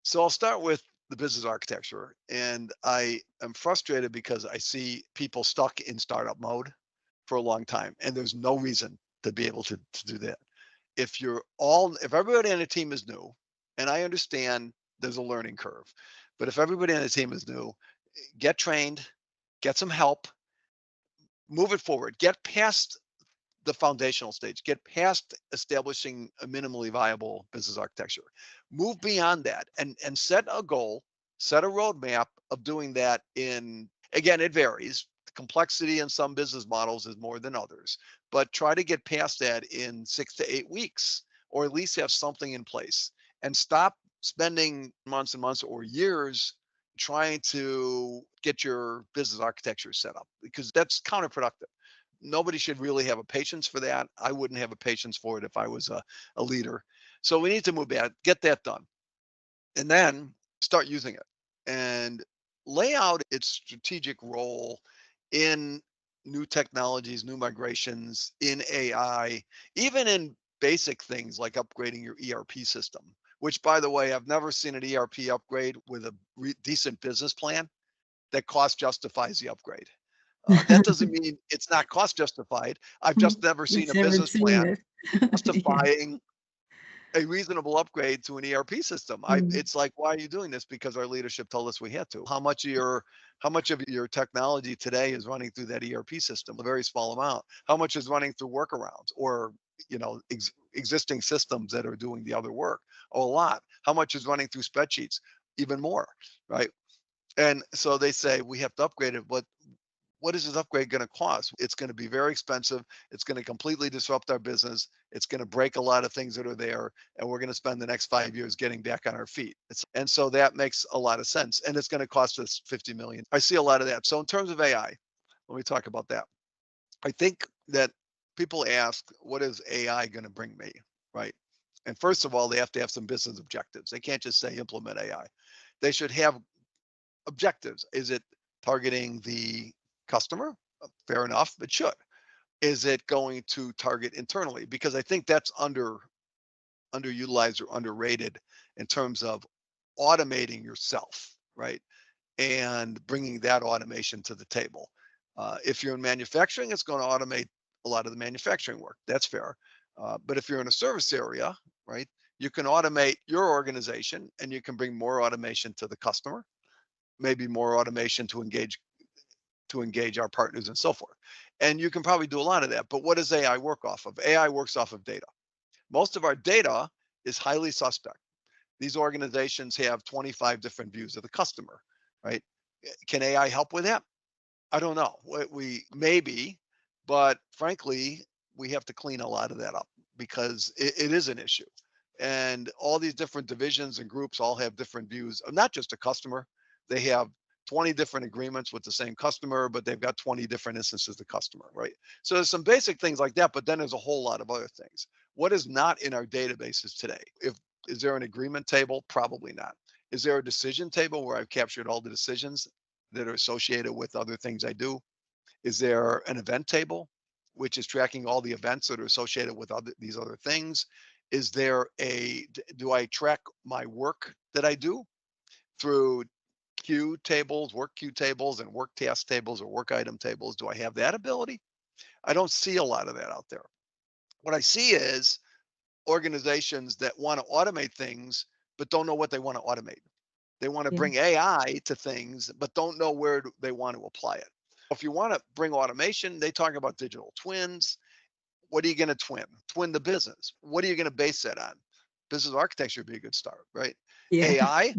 So I'll start with the business architecture. And I am frustrated because I see people stuck in startup mode for a long time. And there's no reason to be able to do that. If everybody on a team is new, and I understand there's a learning curve, but if everybody on the team is new, get trained, get some help, move it forward, get past the foundational stage, get past establishing a minimally viable business architecture, move beyond that and set a goal, set a roadmap of doing that again, it varies. The complexity in some business models is more than others, but try to get past that in 6 to 8 weeks, or at least have something in place, and stop spending months and months or years trying to get your business architecture set up, because that's counterproductive. Nobody should really have a patience for that. I wouldn't have a patience for it if I was a leader. So we need to move back, get that done, and then start using it and lay out its strategic role in new technologies, new migrations, in AI, even in basic things like upgrading your ERP system, which, by the way, I've never seen an ERP upgrade with a decent business plan that cost justifies the upgrade. That doesn't mean it's not cost justified. I've just never seen It's a never business seen plan it. Yeah. justifying a reasonable upgrade to an ERP system. Mm. It's like, why are you doing this? Because our leadership told us we had to. How much of your technology today is running through that ERP system? A very small amount. How much is running through workarounds or existing systems that are doing the other work? Oh, a lot. How much is running through spreadsheets? Even more, right? And so they say we have to upgrade it, but what is this upgrade going to cost? It's going to be very expensive. It's going to completely disrupt our business. It's going to break a lot of things that are there. And we're going to spend the next 5 years getting back on our feet. And so that makes a lot of sense. And it's going to cost us 50 million. I see a lot of that. So in terms of AI, let me talk about that. I think that people ask, what is AI going to bring me? Right. And first of all, they have to have some business objectives. They can't just say implement AI. They should have objectives. Is it targeting the customer? Fair enough, it should. Is it going to target internally? Because I think that's underutilized or underrated in terms of automating yourself, right? And bringing that automation to the table. If you're in manufacturing, it's going to automate a lot of the manufacturing work. That's fair. But if you're in a service area, right, you can automate your organization and you can bring more automation to the customer, maybe more automation to engage our partners and so forth. And you can probably do a lot of that. But what does AI work off of? AI works off of data. Most of our data is highly suspect. These organizations have 25 different views of the customer, right? Can AI help with that? I don't know. We maybe, but frankly, we have to clean a lot of that up because it is an issue. And all these different divisions and groups all have different views of not just a customer. They have 20 different agreements with the same customer, but they've got 20 different instances of the customer, right? So there's some basic things like that, but then there's a whole lot of other things. What is not in our databases today? Is there an agreement table? Probably not. Is there a decision table where I've captured all the decisions that are associated with other things I do? Is there an event table, which is tracking all the events that are associated with these other things? Do I track my work that I do through work queue tables and work task tables or work item tables. Do I have that ability? I don't see a lot of that out there. What I see is organizations that want to automate things, but don't know what they want to automate. They want to Yeah. bring AI to things, but don't know where they want to apply it. If you want to bring automation, they talk about digital twins. What are you going to twin? Twin the business. What are you going to base that on? Business architecture would be a good start, right? Yeah. AI,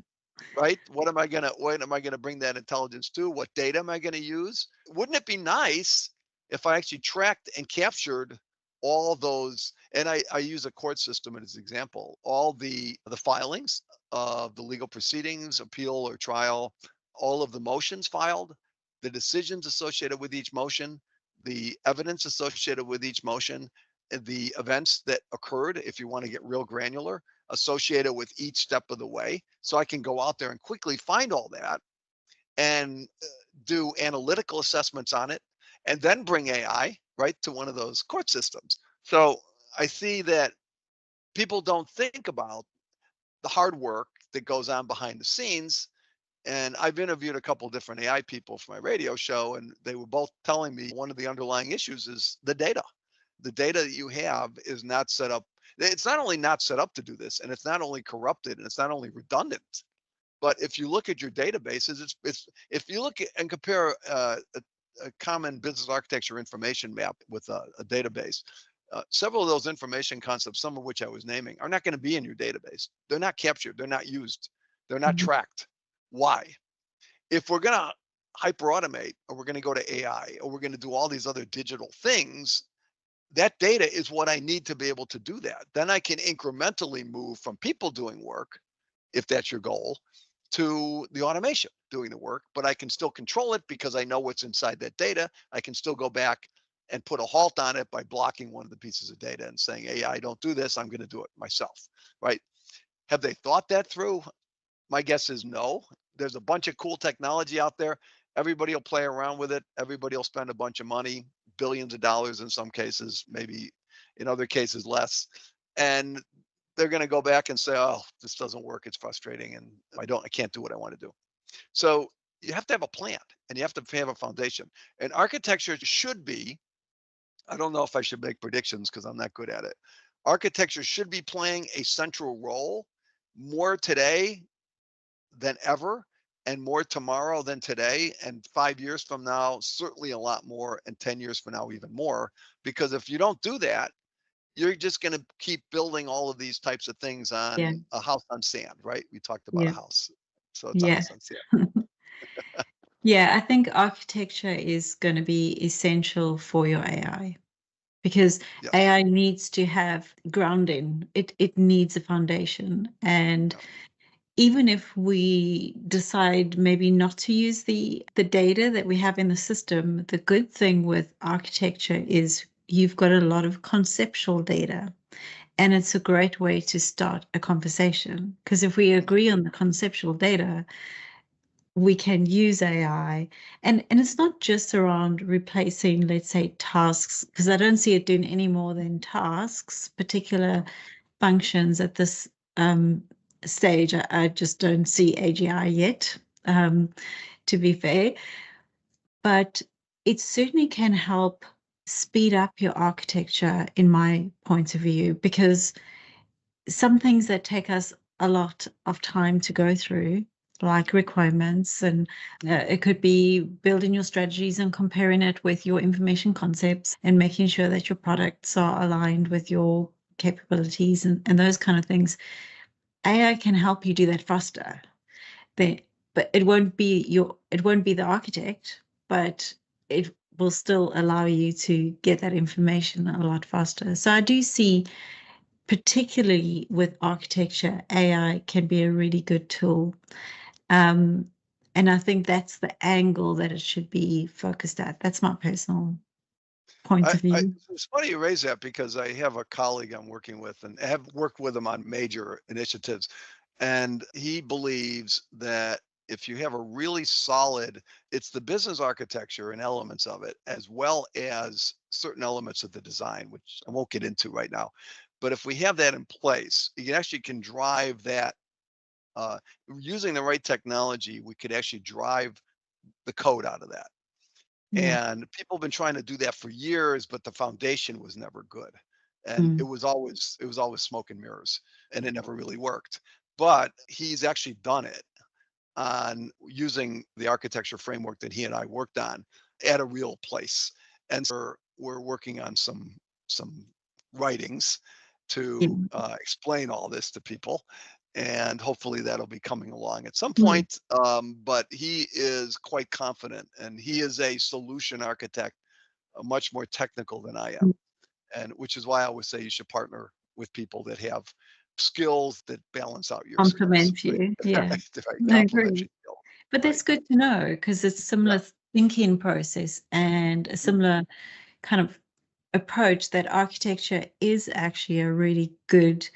right? What am I gonna bring that intelligence to? What data am I gonna use? Wouldn't it be nice if I actually tracked and captured all those, and I use a court system as an example, all the filings of the legal proceedings, appeal or trial, all of the motions filed, the decisions associated with each motion, the evidence associated with each motion, and the events that occurred, if you want to get real granular, associated with each step of the way. So I can go out there and quickly find all that and do analytical assessments on it and then bring AI right to one of those court systems. So I see that people don't think about the hard work that goes on behind the scenes. And I've interviewed a couple of different AI people for my radio show, and they were both telling me one of the underlying issues is the data. The data that you have is not set up. It's not only not set up to do this, and it's not only corrupted, and it's not only redundant, but if you look at your databases, it's if you look at and compare a common business architecture information map with a database, several of those information concepts, some of which I was naming, are not going to be in your database. They're not captured. They're not used. They're not Mhm. tracked. Why? If we're going to hyper automate, or we're going to go to AI, or we're going to do all these other digital things, that data is what I need to be able to do that. Then I can incrementally move from people doing work, if that's your goal, to the automation doing the work, but I can still control it because I know what's inside that data. I can still go back and put a halt on it by blocking one of the pieces of data and saying, hey, I don't do this. I'm going to do it myself, right? Have they thought that through? My guess is no. There's a bunch of cool technology out there. Everybody will play around with it. Everybody will spend a bunch of money, billions of dollars in some cases, maybe in other cases less. And they're going to go back and say, oh, this doesn't work. It's frustrating. And I can't do what I want to do. So you have to have a plan and you have to have a foundation. And architecture should be, I don't know if I should make predictions because I'm not good at it. Architecture should be playing a central role more today than ever, and more tomorrow than today, and 5 years from now certainly a lot more, and 10 years from now even more. Because if you don't do that, you're just going to keep building all of these types of things Yeah. on a house on sand, right? We talked about a Yeah. house, so it's a Yeah. house on sand. Yeah, I think architecture is going to be essential for your AI because Yes. AI needs to have grounding. It needs a foundation. And Yeah. even if we decide maybe not to use the data that we have in the system, the good thing with architecture is you've got a lot of conceptual data. And it's a great way to start a conversation. Because if we Mhm. agree on the conceptual data, we can use AI. And it's not just around replacing, let's say, tasks, because I don't see it doing any more than tasks, particular functions at this stage. I just don't see AGI yet, to be fair. But it certainly can help speed up your architecture, in my point of view, because some things that take us a lot of time to go through, like requirements, and it could be building your strategies and comparing it with your information concepts and making sure that your products are aligned with your capabilities and those kind of things. AI can help you do that faster. They, but it won't be the architect, but it will still allow you to get that information a lot faster. So I do see, particularly with architecture, AI can be a really good tool. Um, and I think that's the angle that it should be focused at. That's my personal point of view. It's funny you raise that because I have a colleague I'm working with and have worked with him on major initiatives. And he believes that if you have a really solid, it's the business architecture and elements of it, as well as certain elements of the design, which I won't get into right now. But if we have that in place, you actually can drive that Using the right technology, we could actually drive the code out of that. Yeah. And people have been trying to do that for years, but the foundation was never good. And Mm. it was always smoke and mirrors, and it never really worked. But he's actually done it on using the architecture framework that he and I worked on at a real place. And so we're working on some writings Yeah. to explain all this to people. And hopefully that'll be coming along at some Mm. point. But he is quite confident, and he is a solution architect, much more technical than I am. Mm. And which is why I always say you should partner with people that have skills that balance out your skills, Complement right? you. Yeah. Right, I complementary agree. skill, But right? that's good to know because it's Yeah. similar thinking process and a Mm, similar kind of approach that architecture is actually a really good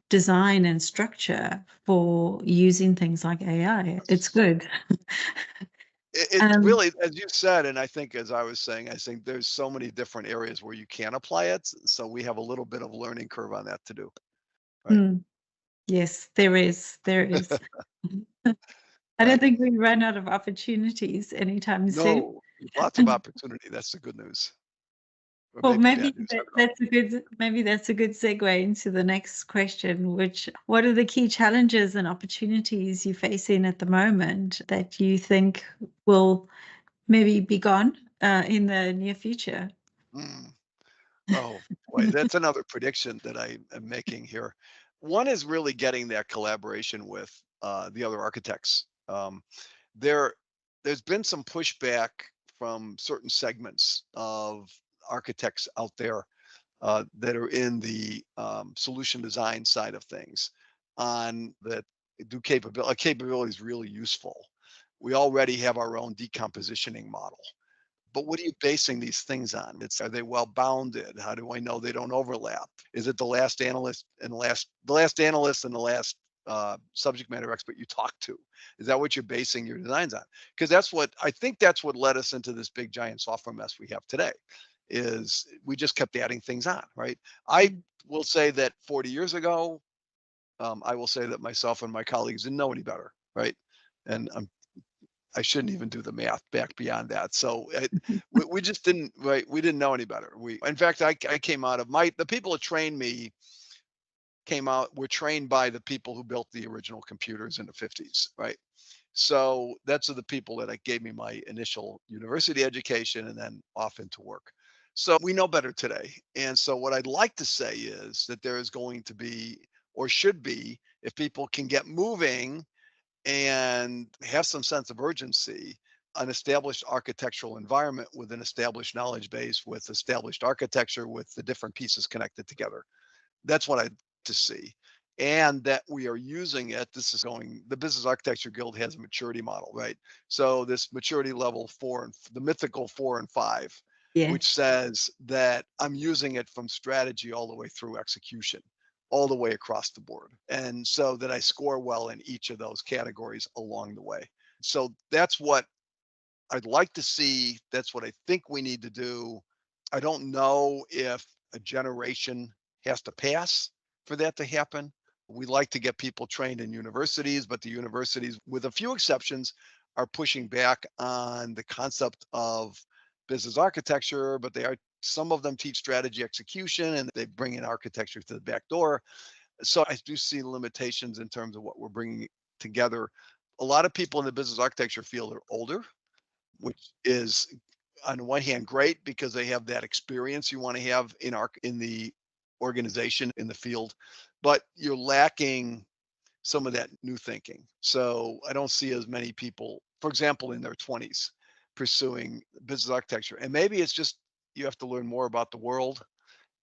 design and structure for using things like AI. It's yes. good. It Um, really, as you said, and I think as I was saying, I think there's so many different areas where you can apply it. So we have a little bit of a learning curve on that to do, right? mm, yes, there is. There is. I don't Right. think we run out of opportunities anytime soon. No, there's lots of opportunity. That's the good news, or Well, maybe maybe bad news. I don't know. that's a good segue into the next question, which what are the key challenges and opportunities you're facing at the moment that you think will maybe be gone in the near future? Mm. Oh boy, that's another prediction that I am making here. One is really getting that collaboration with the other architects. There, there's been some pushback from certain segments of architects out there that are in the solution design side of things on that do capability is really useful. We already have our own decompositioning model, but what are you basing these things on? Are they well bounded? How do I know they don't overlap? Is it the last analyst and the last subject matter expert you talk to? Is that what you're basing your designs on? Because I think that's what led us into this big giant software mess we have today. Is we just kept adding things on, right? I Mm. will say that 40 years ago, I will say that myself and my colleagues didn't know any better, right? And I shouldn't even do the math back beyond that. So we just didn't, right? We didn't know any better. In fact, I came out of the people that trained me were trained by the people who built the original computers in the 50s, right? So that's the people that gave me my initial university education and then off into work. So we know better today. And so what I'd like to say is that there is going to be, or should be, if people can get moving and have some sense of urgency, an established architectural environment with an established knowledge base, with established architecture, with the different pieces connected together. That's what I'd to see. And that we are using it. The Business Architecture Guild has a maturity model, right? So this maturity level the mythical 4 and 5, which Yes. says that I'm using it from strategy all the way through execution, all the way across the board. And so that I score well in each of those categories along the way. So that's what I'd like to see. That's what I think we need to do. I don't know if a generation has to pass for that to happen. We like to get people trained in universities, but the universities, with a few exceptions, are pushing back on the concept of business architecture, but some of them teach strategy execution and they bring in architecture to the back door. So I do see limitations in terms of what we're bringing together. A lot of people in the business architecture field are older, which is on the one hand great because they have that experience you want to have in the organization in the field, but you're lacking some of that new thinking. So I don't see as many people, for example, in their 20s pursuing business architecture. And maybe it's just you have to learn more about the world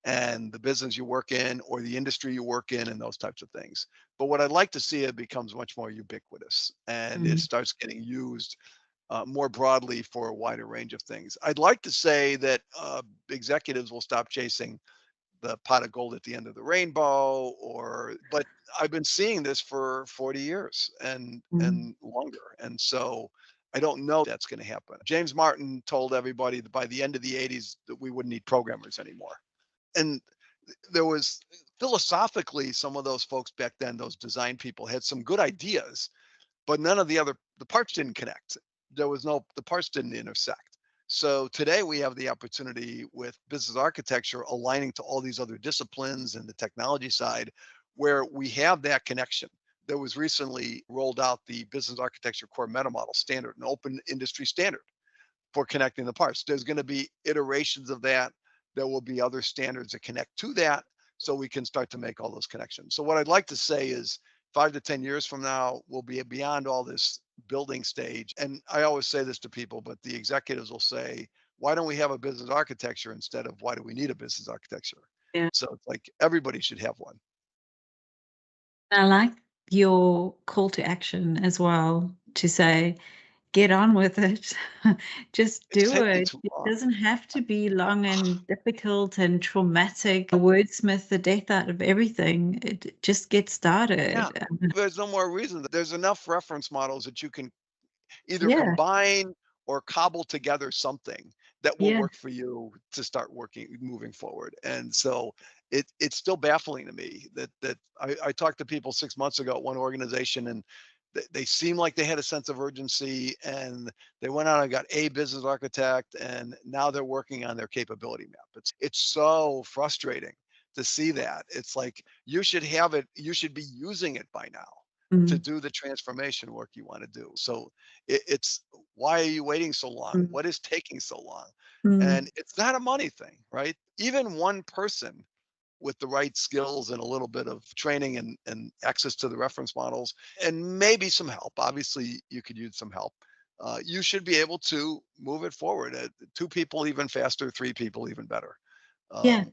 and the business you work in or the industry you work in and those types of things. But what I'd like to see, it becomes much more ubiquitous and it Mm. starts getting used more broadly for a wider range of things. I'd like to say that executives will stop chasing the pot of gold at the end of the rainbow, but I've been seeing this for 40 years Mm. and longer, and so I don't know that's going to happen. James Martin told everybody that by the end of the 80s that we wouldn't need programmers anymore, and there was philosophically, some of those folks back then, those design people, had some good ideas, but none of the parts didn't connect. The parts didn't intersect. So today we have the opportunity with business architecture aligning to all these other disciplines and the technology side where we have that connection. There was recently rolled out the business architecture core meta model standard, an open industry standard for connecting the parts. There's going to be iterations of that. There will be other standards that connect to that so we can start to make all those connections. So what I'd like to say is 5 to 10 years from now, we'll be beyond all this building stage. And I always say this to people, but the executives will say, why don't we have a business architecture instead of why do we need a business architecture? Yeah. So it's like everybody should have one. I like your call to action as well to say, get on with it. Just It's do taking it. too It long. doesn't have to be long and difficult and traumatic. Wordsmith the death out of everything. Just get Yeah. started. There's no more reason. There's enough reference models that you can either Yeah, combine or cobble together something that will yeah. work for you to start moving forward. And so it's still baffling to me that I talked to people 6 months ago at one organization, and they seemed like they had a sense of urgency, and they went out and got a business architect, and now they're working on their capability map. It's so frustrating to see that. It's like you should have it, you should be using it by now to Mm, do the transformation work you want to do. So it's why are you waiting so long? mm, What is taking so long? mm. And it's not a money thing, right? Even one person with the right skills and a little bit of training and access to the reference models and maybe some help. Obviously, you could use some help. You should be able to move it forward. 2 people even faster, 3 people even better. Yeah, Um,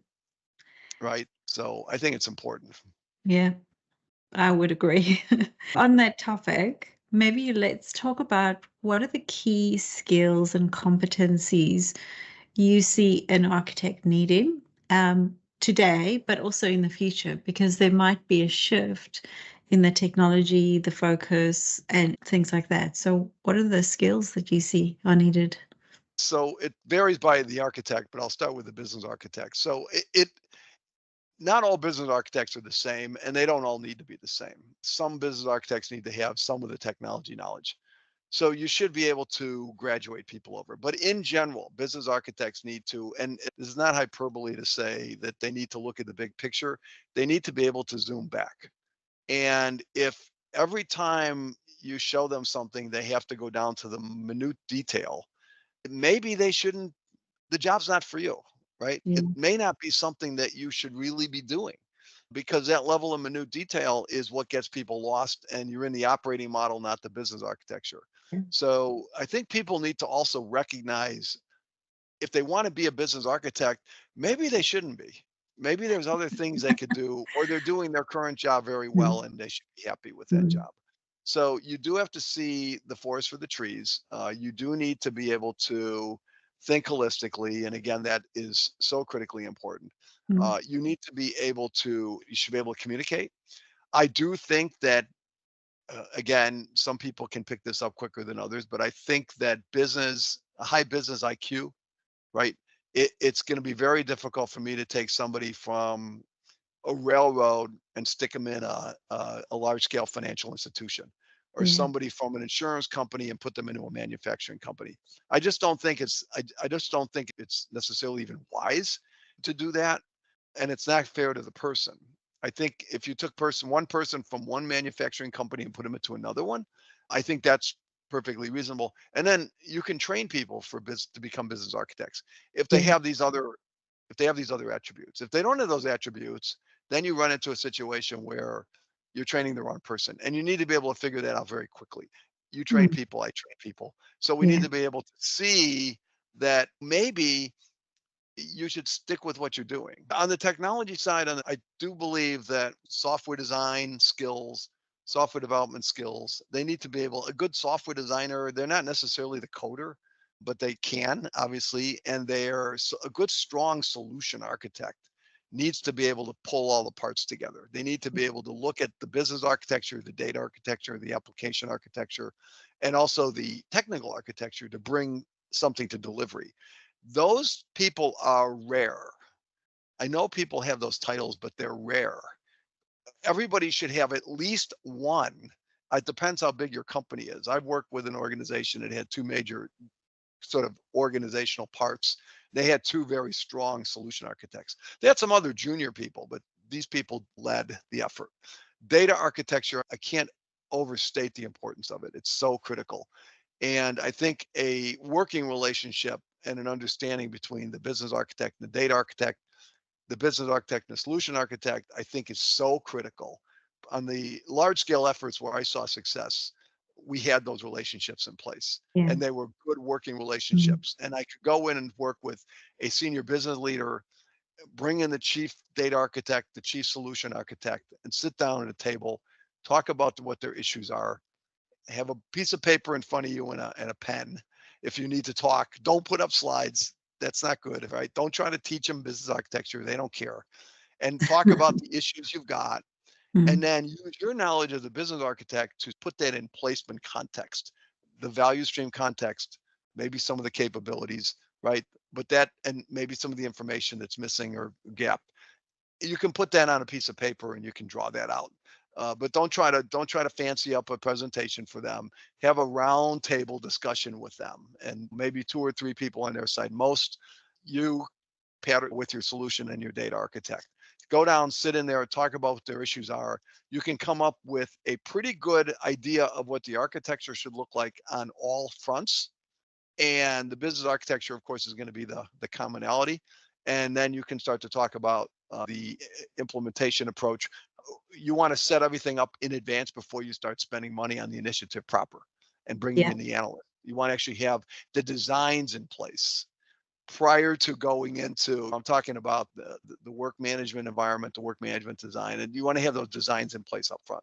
right. So I think it's important. yeah. I would agree. On that topic, maybe let's talk about what are the key skills and competencies you see an architect needing today, but also in the future, because there might be a shift in the technology, the focus, and things like that. So, what are the skills that you see are needed? So it varies by the architect, but I'll start with the business architect. So it not all business architects are the same, and they don't all need to be the same. Some business architects need to have some of the technology knowledge. So you should be able to graduate people over. But in general, business architects need to, and this is not hyperbole to say that they need to look at the big picture. They need to be able to zoom back. And if every time you show them something, they have to go down to the minute detail, maybe they shouldn't, the job's not for you, right? Yeah. It may not be something that you should really be doing because that level of minute detail is what gets people lost, and you're in the operating model, not the business architecture. So I think people need to also recognize if they want to be a business architect, maybe they shouldn't be. Maybe there's other things they could do, or they're doing their current job very well Mm, and they should be happy with that mm, job. So you do have to see the forest for the trees. You do need to be able to think holistically. And again, that is so critically important. mm, You need to be able to, you should be able to communicate. I do think that, again, some people can pick this up quicker than others, but I think that a high business IQ, right? It's going to be very difficult for me to take somebody from a railroad and stick them in a large scale financial institution, or yeah. somebody from an insurance company and put them into a manufacturing company. I just don't think it's necessarily even wise to do that. And it's not fair to the person. I think if you took one person from one manufacturing company and put them into another one, I think that's perfectly reasonable. And then you can train people to become business architects if they Yeah. have these other attributes. If they don't have those attributes, then you run into a situation where you're training the wrong person, and you need to be able to figure that out very quickly. You train Mm, people, I train people. So we need yeah. to be able to see that maybe you should stick with what you're doing. On the technology side, I do believe that software design skills, software development skills, they need to be a good software designer, they're not necessarily the coder, but they can, obviously, and a good, strong solution architect needs to be able to pull all the parts together. They need to be able to look at the business architecture, the data architecture, the application architecture, and also the technical architecture to bring something to delivery. Those people are rare. I know people have those titles, but they're rare. Everybody should have at least one. It depends how big your company is. I've worked with an organization that had two major sort of organizational parts. They had two very strong solution architects. They had some other junior people, but these people led the effort. Data architecture, I can't overstate the importance of it. It's so critical. And I think a working relationship and an understanding between the business architect and the data architect, the business architect and the solution architect, I think is so critical. On the large scale efforts where I saw success, we had those relationships in place, Yeah. and they were good working relationships. And I could go in and work with a senior business leader, bring in the chief data architect, the chief solution architect, and sit down at a table, talk about what their issues are, have a piece of paper in front of you and a pen. If you need to talk, don't put up slides. That's not good, right? Don't try to teach them business architecture. They don't care. And talk about the issues you've got, and then use your knowledge as a business architect to put that in placement context, the value stream context, maybe some of the capabilities, right? But that, and maybe some of the information that's missing or gap, you can put that on a piece of paper and you can draw that out. But don't try to fancy up a presentation for them. Have a round table discussion with them, and maybe 2 or 3 people on their side. Most, you pair it with your solution and your data architect. Go down, sit in there, talk about what their issues are. You can come up with a pretty good idea of what the architecture should look like on all fronts. And the business architecture, of course, is going to be the commonality. And then you can start to talk about the implementation approach. You want to set everything up in advance before you start spending money on the initiative proper and bringing Yeah. in the analyst. You want to actually have the designs in place prior to going into, I'm talking about the work management environment, the work management design, and you want to have those designs in place up front.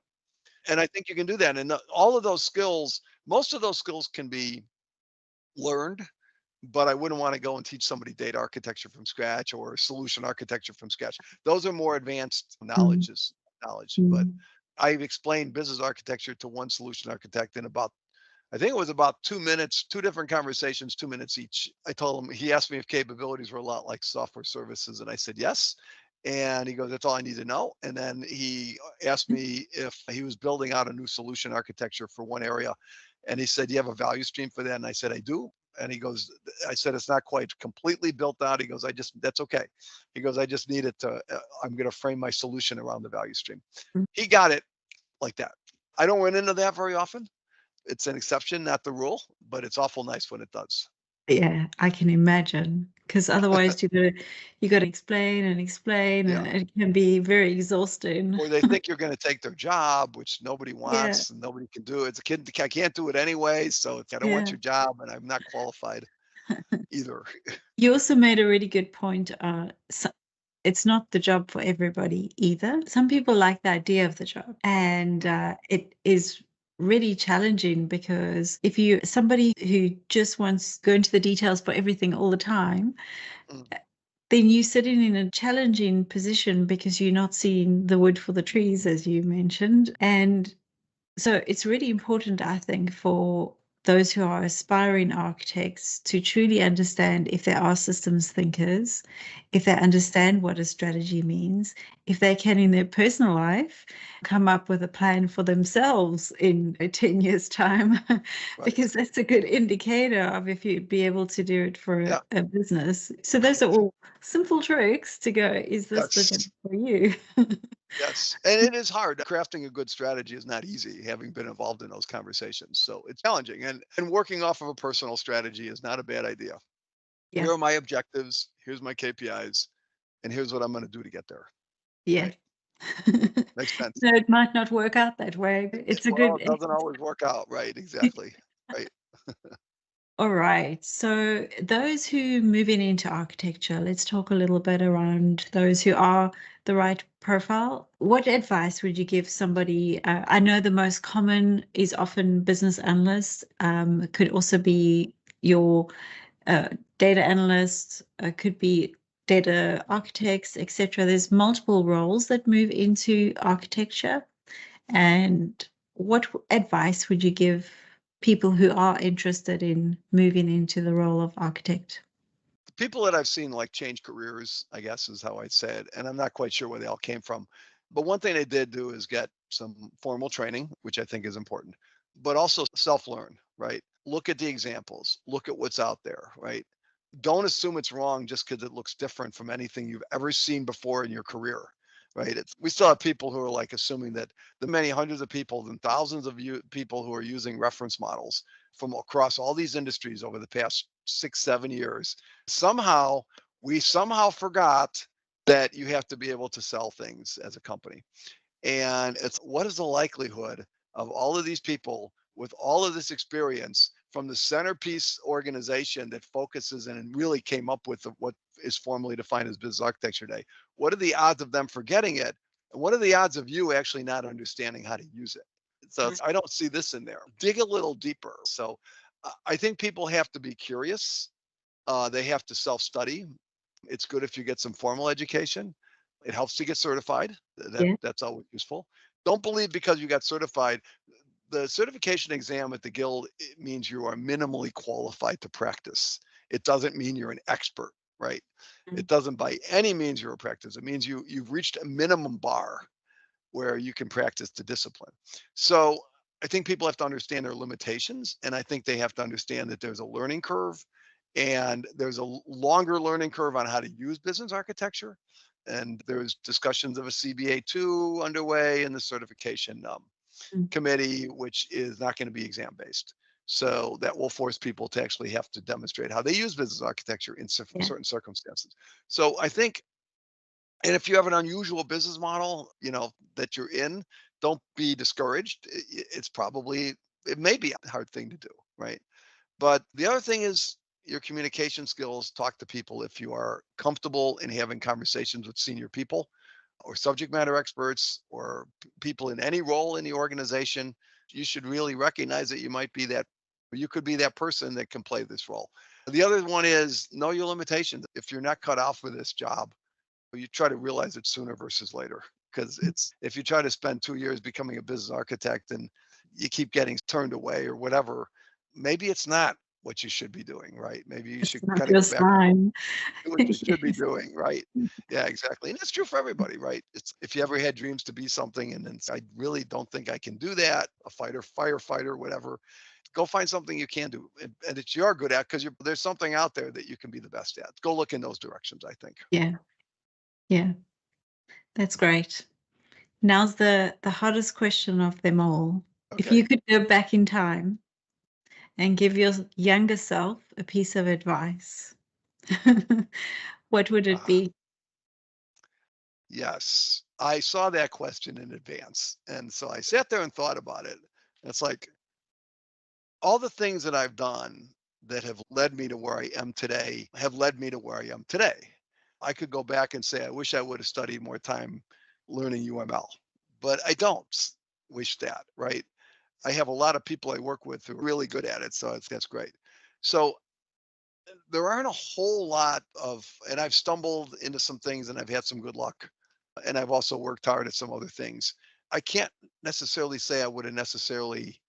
And I think you can do that. And all of those skills, most of those skills can be learned, but I wouldn't want to go and teach somebody data architecture from scratch or solution architecture from scratch. Those are more advanced knowledge. But I've explained business architecture to one solution architect in about, I think it was about 2 minutes, 2 different conversations, 2 minutes each. I told him, he asked me if capabilities were a lot like software services, and I said yes. And he goes, that's all I need to know. And then he asked me if he was building out a new solution architecture for one area. And he said, do you have a value stream for that? And I said, I do. And he goes, I said, it's not quite completely built out. He goes, that's okay. He goes, I just need it to, I'm going to frame my solution around the value stream. He got it like that. I don't run into that very often. It's an exception, not the rule, but it's awful nice when it does. Yeah, I can imagine, because otherwise you gotta explain and explain, Yeah. and it can be very exhausting. Or they think you're going to take their job, which nobody Yeah, wants and nobody can do. It's a kid. I can't do it anyway. So I don't want yeah. your job and I'm not qualified either. You also made a really good point. It's not the job for everybody either. Some people like the idea of the job, and it is really challenging, because if you somebody who just wants to go into the details for everything all the time, Mm. then you're sitting in a challenging position because you're not seeing the wood for the trees, as you mentioned. And so it's really important, I think, for those who are aspiring architects to truly understand if they are systems thinkers, if they understand what a strategy means, if they can, in their personal life, come up with a plan for themselves in 10 years' time, Right. because that's a good indicator of if you'd be able to do it for Yeah. a business. So those are all simple tricks to go, is this the job Yes. for you? Yes. And it is hard. Crafting a good strategy is not easy, having been involved in those conversations. So it's challenging. And working off of a personal strategy is not a bad idea. Yeah. Here are my objectives. Here's my KPIs. And here's what I'm going to do to get there. Yeah. Right. Makes sense. So it might not work out that way. It's a Well, good. it doesn't always work out. Right. Exactly. Right. All right. So those who move into architecture, let's talk a little bit around those who are the right profile. What advice would you give somebody? I know the most common is often business analyst. It could also be your data analysts, could be data architects, etc. There's multiple roles that move into architecture. And what advice would you give people who are interested in moving into the role of architect? people that I've seen like change careers, I guess is how I'd say it. And I'm not quite sure where they all came from. But one thing they did do is get some formal training, which I think is important, but also self learn, right? Look at the examples, look at what's out there, right? Don't assume it's wrong just because it looks different from anything you've ever seen before in your career, right? We still have people who are like assuming that the many hundreds of people and thousands of people who are using reference models from across all these industries over the past 6, 7 years, somehow we somehow forgot that you have to be able to sell things as a company. And it's what is the likelihood of all of these people with all of this experience from the centerpiece organization that focuses and really came up with what is formally defined as business architecture today? What are the odds of them forgetting it? And what are the odds of you actually not understanding how to use it? So I don't see this in there. Dig a little deeper. So I think people have to be curious. They have to self-study. It's good if you get some formal education. It helps to get certified. Yeah. That's always useful. Don't believe because you got certified. The certification exam at the Guild, it means you are minimally qualified to practice. It doesn't mean you're an expert, right? It doesn't by any means you're a practice. It means you've reached a minimum bar where you can practice the discipline. So I think people have to understand their limitations, and I think they have to understand that there's a learning curve, and there's a longer learning curve on how to use business architecture. And there's discussions of a CBA2 underway in the certification committee, which is not going to be exam based. So that will force people to actually have to demonstrate how they use business architecture in certain circumstances. So I think, and if you have an unusual business model, that you're in, don't be discouraged. It may be a hard thing to do, right? But the other thing is your communication skills. Talk to people. If you are comfortable in having conversations with senior people or subject matter experts or people in any role in the organization, you should really recognize that you could be that person that can play this role. The other one is know your limitations. If you're not cut off for this job, you try to realize it sooner versus later. Because if you try to spend 2 years becoming a business architect and you keep getting turned away or whatever, maybe it's not what you should be doing, right? Maybe you should kind of go back and do what you should be doing, right? Yeah, exactly. And that's true for everybody, right? It's if you ever had dreams to be something and then I really don't think I can do that, a fighter, firefighter, whatever, go find something you can do and that you are good at because there's something out there that you can be the best at. Go look in those directions, I think. Yeah, that's great. Now's the hardest question of them all. If you could go back in time and give your younger self a piece of advice, what would it be? Yes, I saw that question in advance. And so I sat there and thought about it. It's like all the things that I've done that have led me to where I am today have led me to where I am today. I could go back and say, I wish I would have studied more time learning UML, but I don't wish that, right? I have a lot of people I work with who are really good at it. So that's great. So there aren't a whole lot and I've stumbled into some things and I've had some good luck. And I've also worked hard at some other things. I can't necessarily say I would have necessarily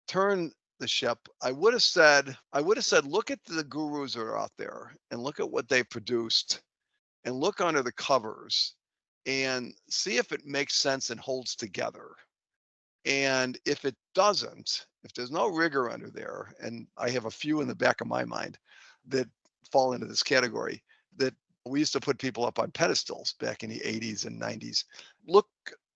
turned the ship. I would have said, look at the gurus that are out there and look at what they produced and look under the covers and see if it makes sense and holds together. And if it doesn't, if there's no rigor under there, and I have a few in the back of my mind that fall into this category, that we used to put people up on pedestals back in the 80s and 90s. Look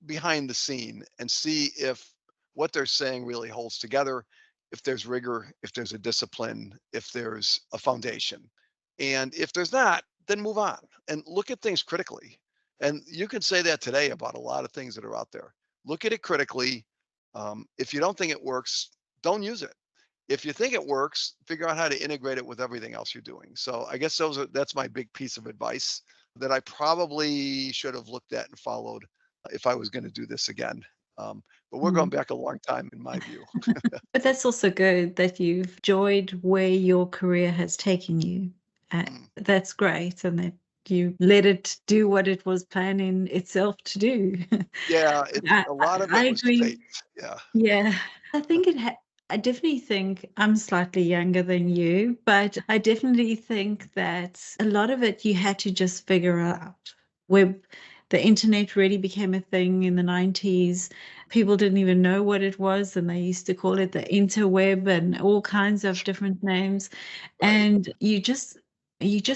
behind the scene and see if what they're saying really holds together, if there's rigor, if there's a discipline, if there's a foundation. And if there's not, then move on and look at things critically. And you could say that today about a lot of things that are out there. Look at it critically. If you don't think it works, don't use it. If you think it works, figure out how to integrate it with everything else you're doing. So I guess that's my big piece of advice that I probably should have looked at and followed if I was going to do this again. But we're going back a long time in my view. But that's also good that you've enjoyed where your career has taken you. That's great. And that you let it do what it was planning itself to do. Yeah, a lot of it was agree. fate. Yeah. Yeah, I think I definitely think I'm slightly younger than you, but I definitely think that a lot of it you had to just figure out. Web, the internet really became a thing in the 90s. People didn't even know what it was, and they used to call it the interweb and all kinds of different names. Right. And you just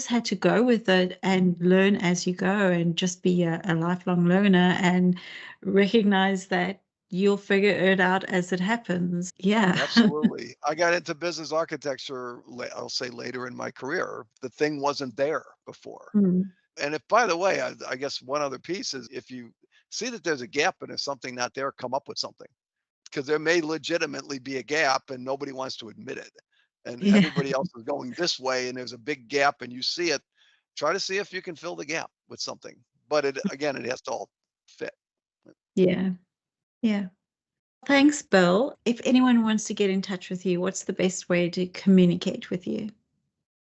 had to go with it and learn as you go and just be a lifelong learner and recognize that you'll figure it out as it happens. Yeah. Absolutely. I got into business architecture, I'll say later in my career. The thing wasn't there before. Mm. And if, by the way, I guess one other piece is if you see that there's a gap and there's something not there, come up with something because there may legitimately be a gap and nobody wants to admit it. And Yeah. everybody else is going this way and there's a big gap and you see it. Try to see if you can fill the gap with something. But it again, it has to all fit. Yeah. Yeah. Thanks, Bill. If anyone wants to get in touch with you, what's the best way to communicate with you?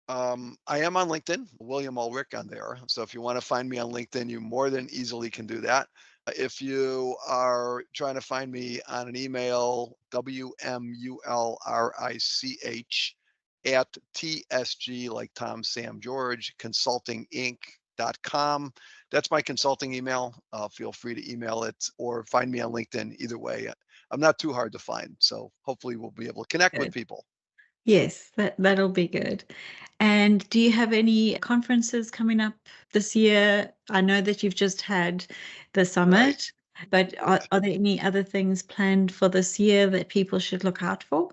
I am on LinkedIn, William Ulrich on there. So if you want to find me on LinkedIn, you more than easily can do that. If you are trying to find me on an email, WMULRICH at TSG, like Tom, Sam, George, consultinginc.com. That's my consulting email. Feel free to email it or find me on LinkedIn. Either way, I'm not too hard to find. So hopefully we'll be able to connect with Good. people. Yes, that'll be good. And do you have any conferences coming up this year? I know that you've just had the Right. summit, but are there any other things planned for this year that people should look out for?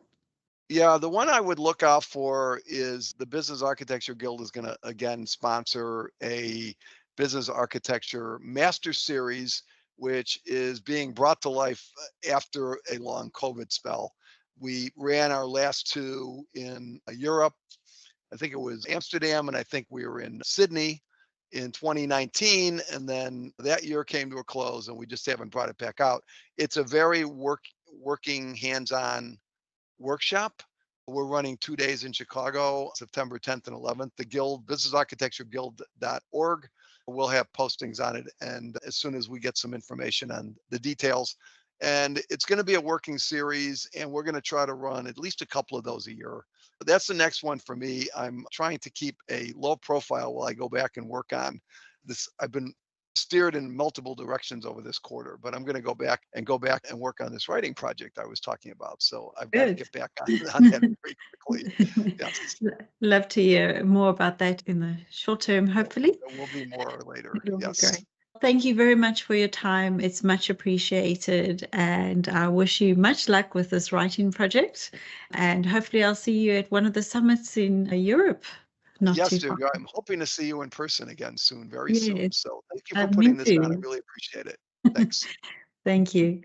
Yeah, the one I would look out for is the Business Architecture Guild is going to again sponsor a business architecture master series, which is being brought to life after a long COVID spell. We ran our last two in Europe. I think it was Amsterdam, and I think we were in Sydney in 2019. And then that year came to a close, and we just haven't brought it back out. It's a very working hands-on workshop. We're running 2 days in Chicago, September 10th and 11th. The Guild, businessarchitectureguild.org. We'll have postings on it. And as soon as we get some information on the details, and it's going to be a working series, and we're going to try to run at least a couple of those a year. That's the next one for me. I'm trying to keep a low profile while I go back and work on this. I've been steered in multiple directions over this quarter, but I'm going to go back and work on this writing project I was talking about. So I've got to Good. get back on that very quickly. Yes, Love to hear more about that in the short term, hopefully. there will be more later. It'll be Yes. great. Thank you very much for your time. It's much appreciated. And I wish you much luck with this writing project. And hopefully, I'll see you at one of the summits in Europe not Yes, too far. Deirdre, I'm hoping to see you in person again soon, very soon. Yes, So thank you for me putting this on. I too. really appreciate it. Thanks. Thank you.